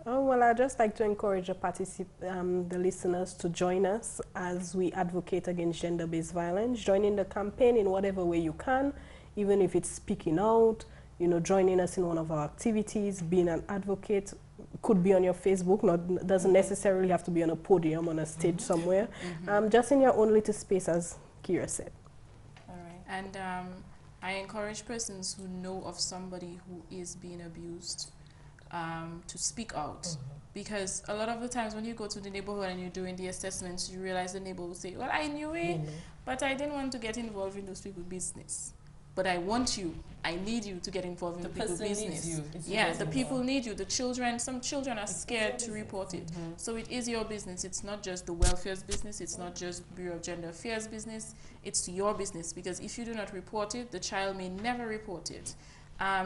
Oh, well, I'd just like to encourage the listeners to join us as we advocate against gender-based violence. Join in the campaign in whatever way you can, even if it's speaking out, you know, joining us in one of our activities, being an advocate. Could be on your Facebook, doesn't necessarily have to be on a podium, on a stage somewhere. Just in your own little space, as Kira said. All right. And I encourage persons who know of somebody who is being abused to speak out. Because a lot of the times when you go to the neighborhood and you're doing the assessments, you realize the neighbor will say, well, I knew it, but I didn't want to get involved in those people's business. But I want you, I need you to get involved in the people's business. Yeah, the people need you. The children, some children are scared to report it. So it is your business. It's not just the welfare's business. It's not just Bureau of Gender Affairs business. It's your business, because if you do not report it, the child may never report it.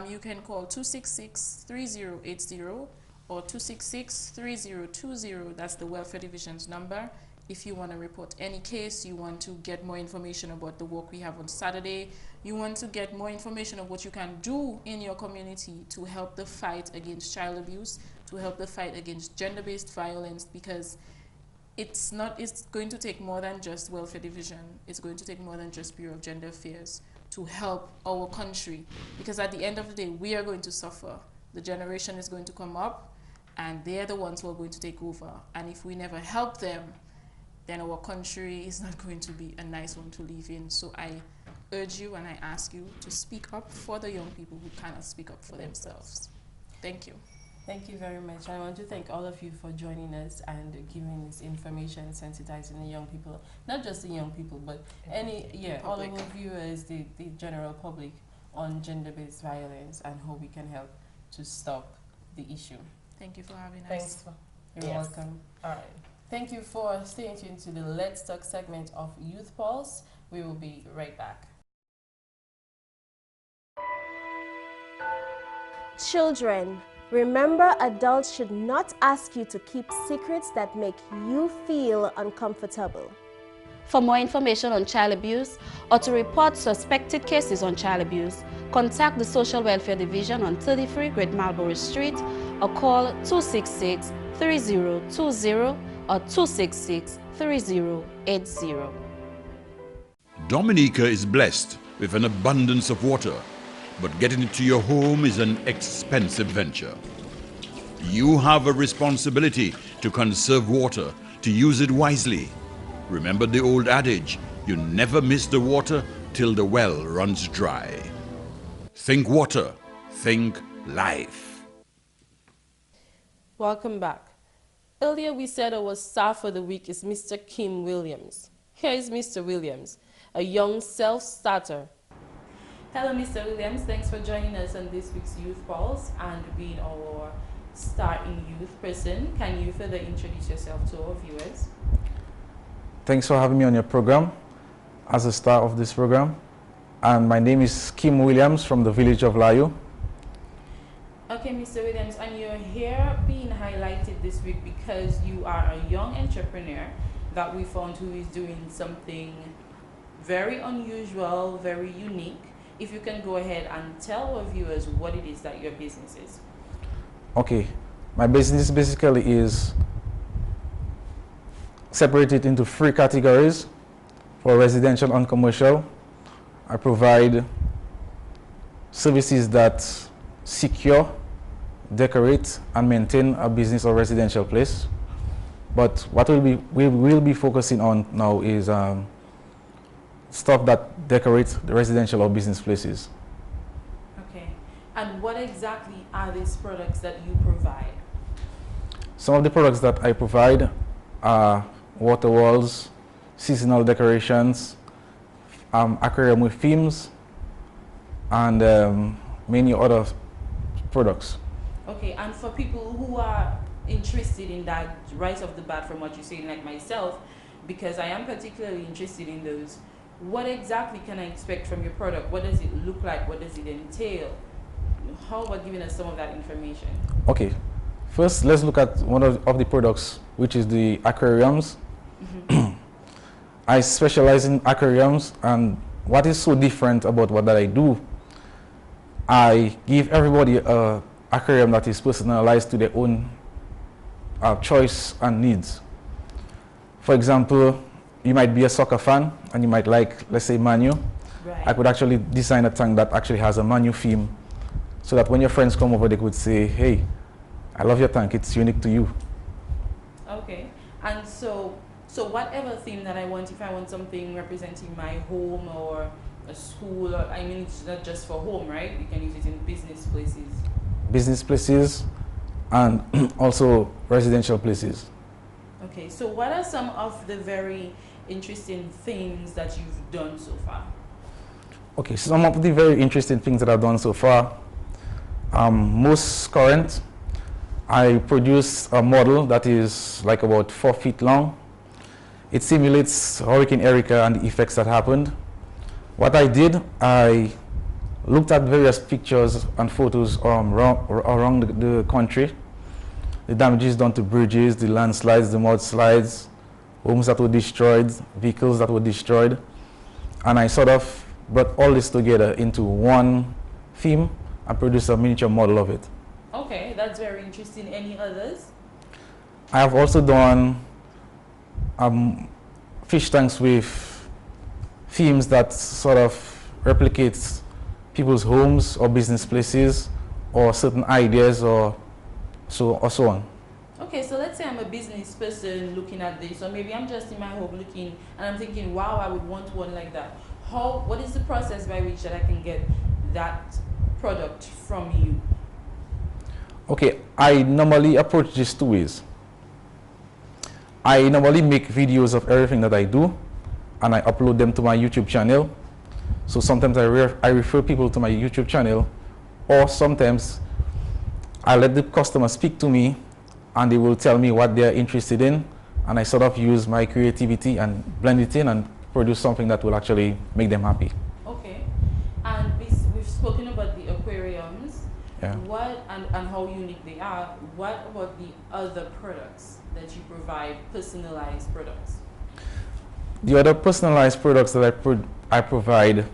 You can call 266-3080 or 266-3020. That's the Welfare Division's number. If you want to report any case, you want to get more information about the work we have on Saturday, you want to get more information of what you can do in your community to help the fight against child abuse, to help the fight against gender-based violence, because it's going to take more than just Welfare Division. It's going to take more than just Bureau of Gender Affairs to help our country, because at the end of the day, we are going to suffer. The generation is going to come up, and they're the ones who are going to take over. And if we never help them, then our country is not going to be a nice one to live in. So I urge you and I ask you to speak up for the young people who cannot speak up for themselves. Thank you. Thank you very much. I want to thank all of you for joining us and giving this information, sensitizing the young people, not just the young people, but all of our viewers, the general public, on gender-based violence and how we can help to stop the issue. Thank you for having us. Thanks. You're welcome. All right. Thank you for staying tuned to the Let's Talk segment of Youth Pulse. We will be right back. Children, remember, adults should not ask you to keep secrets that make you feel uncomfortable. For more information on child abuse or to report suspected cases on child abuse, contact the Social Welfare Division on 33 Great Marlborough Street or call 266-3020 or 266-3080. Dominica is blessed with an abundance of water, but getting it to your home is an expensive venture. You have a responsibility to conserve water, to use it wisely. Remember the old adage, you never miss the water till the well runs dry. Think water, think life. Welcome back. Earlier we said our star for the week is Mr. Kim Williams. Here is Mr. Williams, a young self-starter. Hello, Mr. Williams. Thanks for joining us on this week's Youth Pulse and being our star in youth person. Can you further introduce yourself to our viewers? Thanks for having me on your program as a star of this program. And my name is Kim Williams from the village of Layu. Okay, Mr. Williams, and you're here being highlighted this week because you are a young entrepreneur that we found who is doing something very unusual, very unique. If you can go ahead and tell our viewers what it is that your business is. Okay, my business basically is separated into 3 categories. For residential and commercial, I provide services that secure, decorate, and maintain a business or residential place. But what we will be focusing on now is stuff that decorates the residential or business places. Okay, and what exactly are these products that you provide? Some of the products that I provide are water walls, seasonal decorations, aquarium with themes, and many other products. Okay, and for people who are interested in that right off the bat from what you're saying, like myself, because I am particularly interested in those, what exactly can I expect from your product? What does it look like? What does it entail? How about giving us some of that information? Okay, first let's look at one of the products, which is the aquariums. I specialize in aquariums, and what is so different about what that I do, I give everybody an aquarium that is personalized to their own choice and needs. For example, you might be a soccer fan and you might like, let's say, Man U. Right. I could actually design a tank that actually has a Man U theme so that when your friends come over, they could say, hey, I love your tank, it's unique to you. Okay, and so whatever theme that I want, if I want something representing my home or a school, or, I mean, it's not just for home, right? You can use it in business places. Business places and also residential places. Okay, so what are some of the very interesting things that you've done so far? Okay, some of the very interesting things that I've done so far. Most current, I produced a model that is like about 4 feet long. It simulates Hurricane Erika and the effects that happened. What I did, I looked at various pictures and photos around the country. The damages done to bridges, the landslides, the mudslides, homes that were destroyed, vehicles that were destroyed. And I sort of brought all this together into one theme and produced a miniature model of it. Okay, that's very interesting. Any others? I have also done fish tanks with themes that sort of replicates people's homes or business places or certain ideas or so on. Okay, so let's say I'm a business person looking at this, or maybe I'm just in my home looking and I'm thinking, wow, I would want one like that. What is the process by which that I can get that product from you? Okay, I normally approach this 2 ways. I normally make videos of everything that I do and I upload them to my YouTube channel. So sometimes I refer people to my YouTube channel, or sometimes I let the customer speak to me and they will tell me what they're interested in, and I sort of use my creativity and blend it in and produce something that will actually make them happy. Okay, and we've spoken about the aquariums, yeah. And how unique they are. What about the other products that you provide, personalized products? The other personalized products that I provide,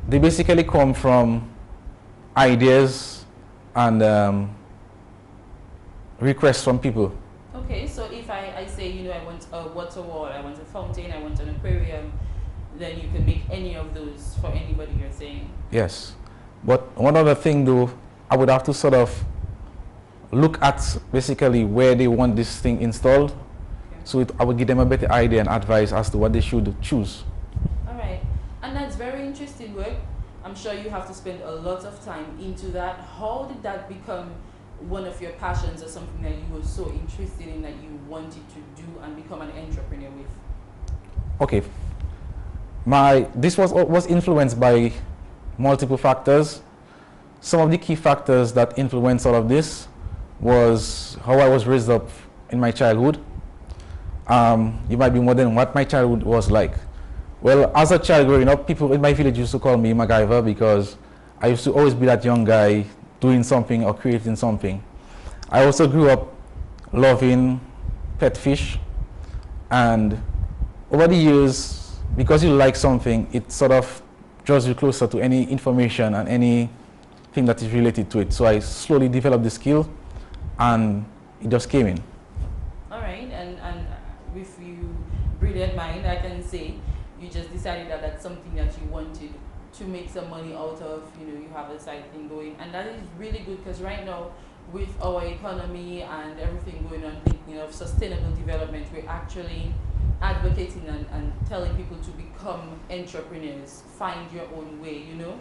they basically come from ideas and requests from people. Okay, so if I say, you know, I want a water wall, I want a fountain, I want an aquarium, then you can make any of those for anybody, you're saying? Yes. But one other thing though, I would have to sort of look at basically where they want this thing installed. Okay. So I would give them a better idea and advice as to what they should choose. All right. And that's very interesting work. I'm sure you have to spend a lot of time into that. How did that become one of your passions or something that you were so interested in that you wanted to do and become an entrepreneur with? Okay. This was influenced by multiple factors. Some of the key factors that influenced all of this was how I was raised up in my childhood. You might be wondering what my childhood was like. Well, as a child growing up, people in my village used to call me MacGyver because I used to always be that young guy doing something or creating something. I also grew up loving pet fish, and over the years, because you like something, it sort of draws you closer to any information and anything that is related to it. So I slowly developed the skill and it just came in. All right, and with you brilliant mind, I can say you just decided that that's something that you wanted to make some money out of. You know, you have a side thing going, and that is really good, because right now with our economy and everything going on, thinking of sustainable development, we're actually advocating and telling people to become entrepreneurs, find your own way, you know.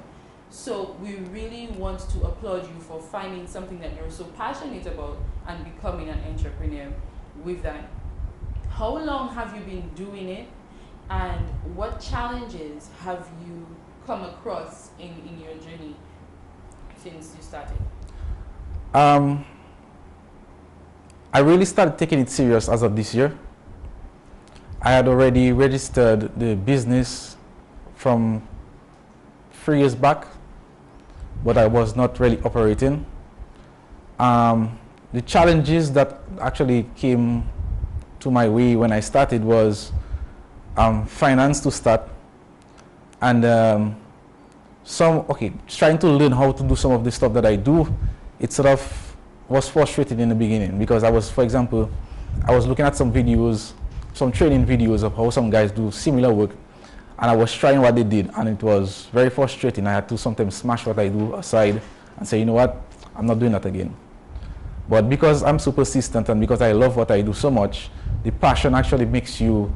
So we really want to applaud you for finding something that you're so passionate about and becoming an entrepreneur with that. How long have you been doing it, and what challenges have you come across in your journey since you started? I really started taking it serious as of this year. I had already registered the business from 3 years back, but I was not really operating. The challenges that actually came to my way when I started was finance to start, and trying to learn how to do some of the stuff that I do. It sort of was frustrating in the beginning because for example, I was looking at some videos, some training videos of how some guys do similar work, and I was trying what they did, and it was very frustrating. I had to sometimes smash what I do aside and say, you know what, I'm not doing that again. But because I'm so persistent and because I love what I do so much, the passion actually gives you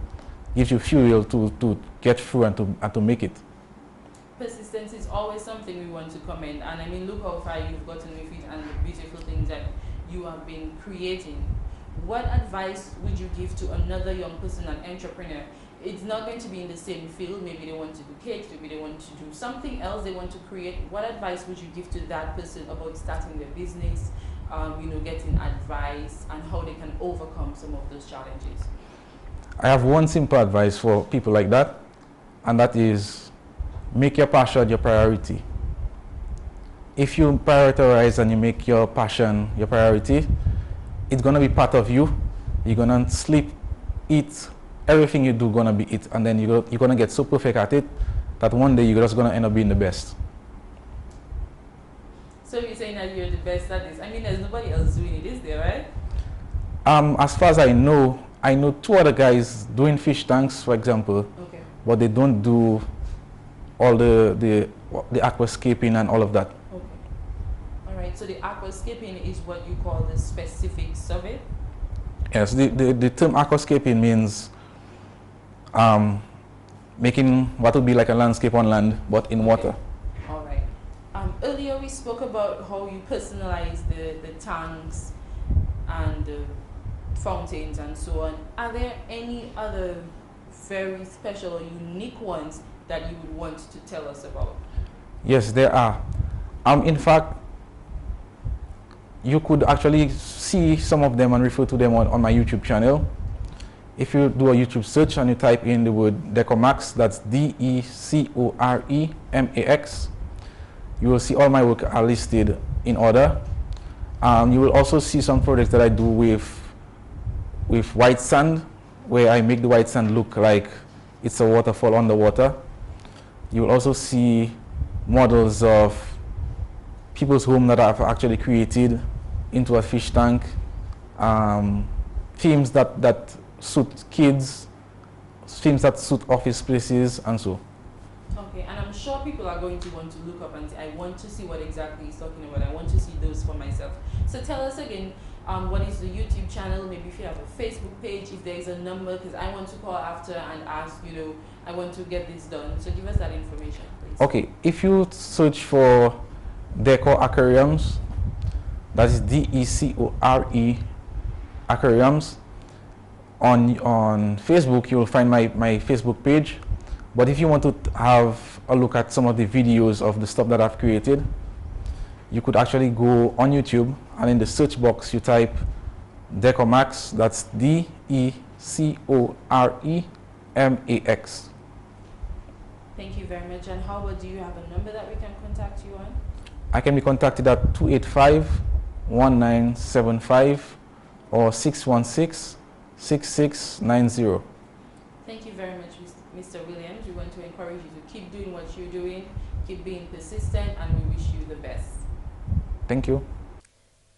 fuel to get through and to make it. Persistence is always something we want to commend, and I mean, look how far you've gotten with it and the beautiful things that you have been creating. What advice would you give to another young person, an entrepreneur? It's not going to be in the same field. Maybe they want to do cakes, maybe they want to do something else they want to create. What advice would you give to that person about starting their business, you know, getting advice and how they can overcome some of those challenges? I have one simple advice for people like that, and that is make your passion your priority. If you prioritize and you make your passion your priority, it's going to be part of you. You're going to sleep, eat, everything you do going to be it, and then you're going to get so perfect at it that one day you're just going to end up being the best. So you're saying that you're the best at this? I mean, there's nobody else doing it, is there, right? As far as I know 2 other guys doing fish tanks, for example, okay, but they don't do all the aquascaping and all of that. Okay. All right. So the aquascaping is what you call the specifics of it? Yes. The term aquascaping means making what would be like a landscape on land, but in water. All right. Earlier we spoke about how you personalize the tanks and the fountains and so on. Are there any other very special or unique ones that you would want to tell us about? Yes, there are. In fact, you could actually see some of them and refer to them on my YouTube channel. If you do a YouTube search and you type in the word Decoremax, that's D-E-C-O-R-E-M-A-X, you will see all my work are listed in order. You will also see some projects that I do with white sand, where I make the white sand look like it's a waterfall underwater. You will also see models of people's home that I've actually created into a fish tank, themes that suit kids, themes that suit office places, and so. Okay, and I'm sure people are going to want to look up and say, I want to see what exactly he's talking about. I want to see those for myself. So tell us again, what is the YouTube channel? Maybe if you have a Facebook page, if there is a number, because I want to call after and ask, you know, I want to get this done. So give us that information, please. Okay, if you search for Deco Aquariums, that is D-E-C-O-R-E Aquariums, on Facebook, you will find my Facebook page. But if you want to have a look at some of the videos of the stuff that I've created, you could actually go on YouTube, and in the search box you type Decoremax, that's D-E-C-O-R-E-M-A-X. Thank you very much. And how about, do you have a number that we can contact you on? I can be contacted at 285-1975 or 616-6690. Thank you very much, Mr. Williams. We want to encourage you to keep doing what you're doing, keep being persistent, and we wish you the best. Thank you.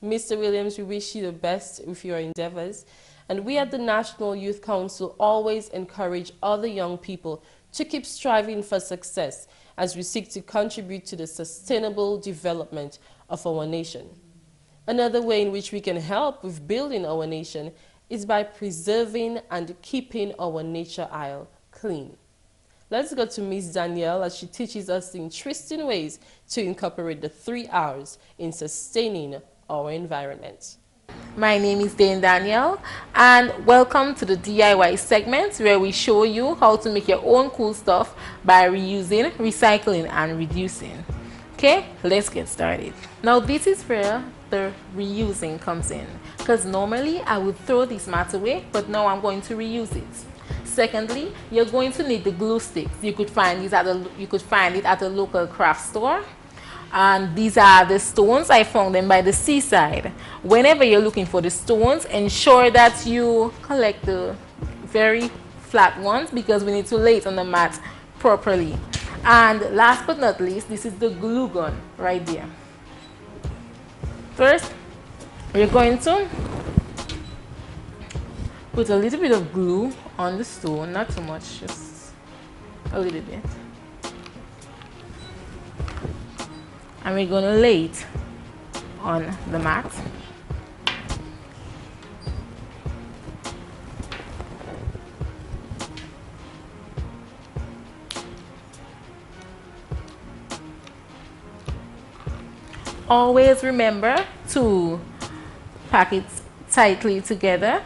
Mr. Williams, we wish you the best with your endeavors. And we at the National Youth Council always encourage other young people to keep striving for success as we seek to contribute to the sustainable development of our nation. Another way in which we can help with building our nation is by preserving and keeping our nature isle clean. Let's go to Ms. Danielle as she teaches us the interesting ways to incorporate the 3 R's in sustaining our environment. My name is Danielle, and welcome to the DIY segment where we show you how to make your own cool stuff by reusing, recycling, and reducing. Okay, let's get started. Now this is where the reusing comes in, because normally I would throw this mat away, but now I'm going to reuse it. Secondly, you're going to need the glue sticks. You could find it at a local craft store. And these are the stones. I found them by the seaside. Whenever you're looking for the stones, ensure that you collect the very flat ones, because we need to lay it on the mat properly. And last but not least, this is the glue gun right there. First, we're going to put a little bit of glue on the stone, not too much, just a little bit. And we're going to lay it on the mat. Always remember to pack it tightly together.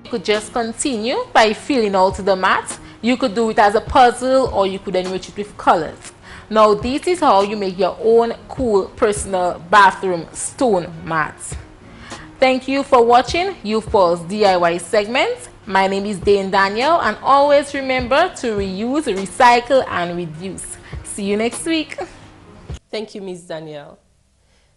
You could just continue by filling out the mat. You could do it as a puzzle or you could enrich it with colors. Now this is how you make your own cool personal bathroom stone mat. Thank you for watching Youth Pulse DIY segment. My name is Dane Daniel, and always remember to reuse, recycle and reduce. See you next week. Thank you, Ms. Danielle.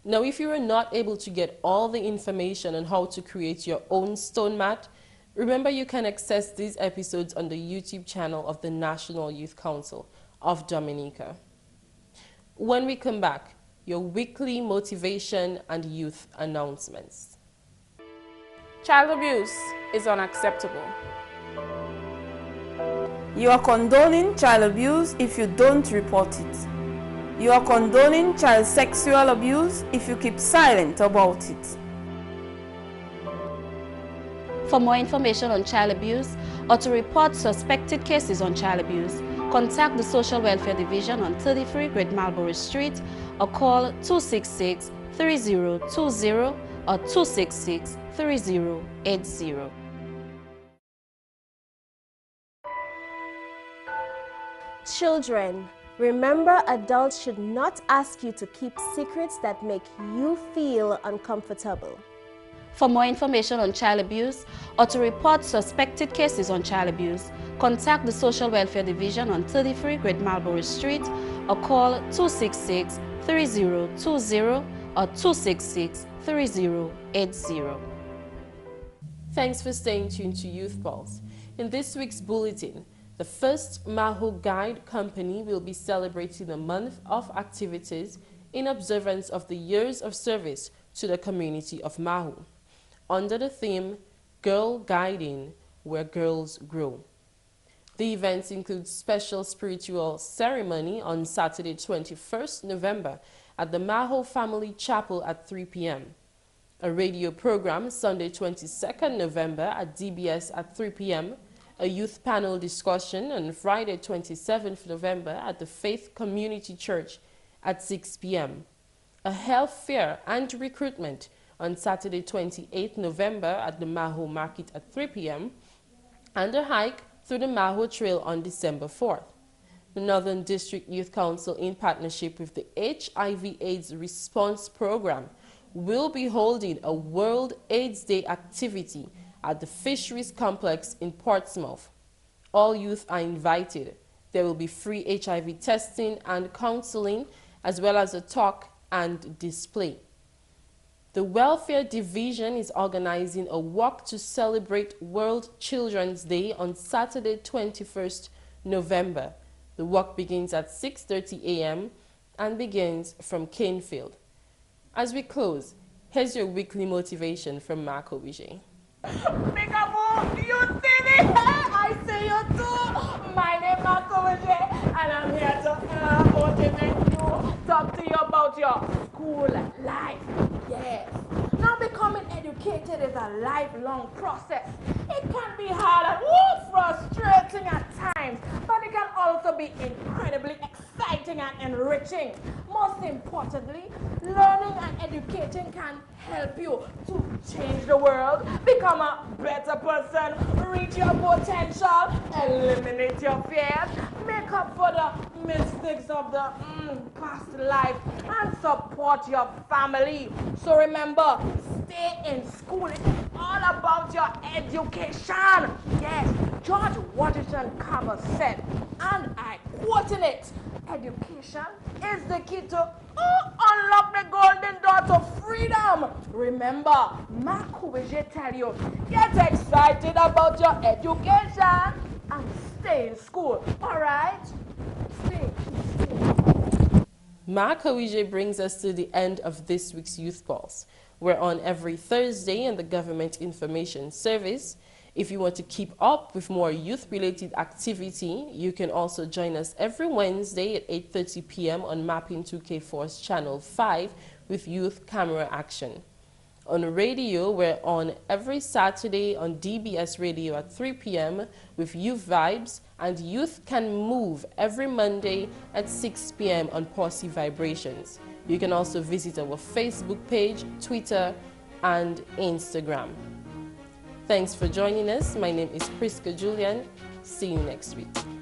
Now, if you are not able to get all the information on how to create your own stone mat, remember you can access these episodes on the YouTube channel of the National Youth Council of Dominica. When we come back, your weekly motivation and youth announcements. Child abuse is unacceptable. You are condoning child abuse if you don't report it. You are condoning child sexual abuse if you keep silent about it. For more information on child abuse or to report suspected cases on child abuse, contact the Social Welfare Division on 33 Great Marlborough Street or call 266-3020 or 266-3080. Children, remember adults should not ask you to keep secrets that make you feel uncomfortable. For more information on child abuse or to report suspected cases on child abuse, contact the Social Welfare Division on 33 Great Marlborough Street or call 266-3020 or 266-3080. Thanks for staying tuned to Youth Pulse. In this week's bulletin, the first Maho Guide Company will be celebrating a month of activities in observance of the years of service to the community of Maho, under the theme, Girl Guiding, Where Girls Grow. The events include special spiritual ceremony on Saturday 21st November at the Maho Family Chapel at 3 p.m. A radio program Sunday 22nd November at DBS at 3 p.m. A youth panel discussion on Friday 27th November at the Faith Community Church at 6 p.m. A health fair and recruitment on Saturday 28th November at the Maho Market at 3 p.m. and a hike through the Maho Trail on December 4th. The Northern District Youth Council, in partnership with the HIV/AIDS Response Program, will be holding a World AIDS Day activity at the Fisheries Complex in Portsmouth. All youth are invited. There will be free HIV testing and counseling, as well as a talk and display. The Welfare Division is organizing a walk to celebrate World Children's Day on Saturday 21st November. The walk begins at 6:30 a.m. and begins from Canefield. As we close, here's your weekly motivation from Marco Vijay. Peekaboo, you see me? I see you too. My name is Marco Vijay, and I'm here to motivate you, talk to you about your school life. Yes. Now becoming educated is a lifelong process. It can be hard and frustrating at times, but it can also be incredibly exciting and enriching. Most importantly, learning and educating can help you to change the world, become a better person, reach your potential, eliminate your fears, make up for the mistakes of the past life, and support your family. So remember, stay in school. It's all about your education. Yes, George Washington Carver said, and I quoting it, education is the key to unlock the golden door to freedom. Remember, Marc tell you, get excited about your education and stay in school. All right? Stay. Marc brings us to the end of this week's Youth Pulse. We're on every Thursday on the Government Information Service. If you want to keep up with more youth-related activity, you can also join us every Wednesday at 8:30 p.m. on Mapping 2K4's Channel 5 with Youth Camera Action. On radio, we're on every Saturday on DBS Radio at 3 p.m. with Youth Vibes, and Youth Can Move every Monday at 6 p.m. on Posse Vibrations. You can also visit our Facebook page, Twitter, and Instagram. Thanks for joining us. My name is Priska Julian. See you next week.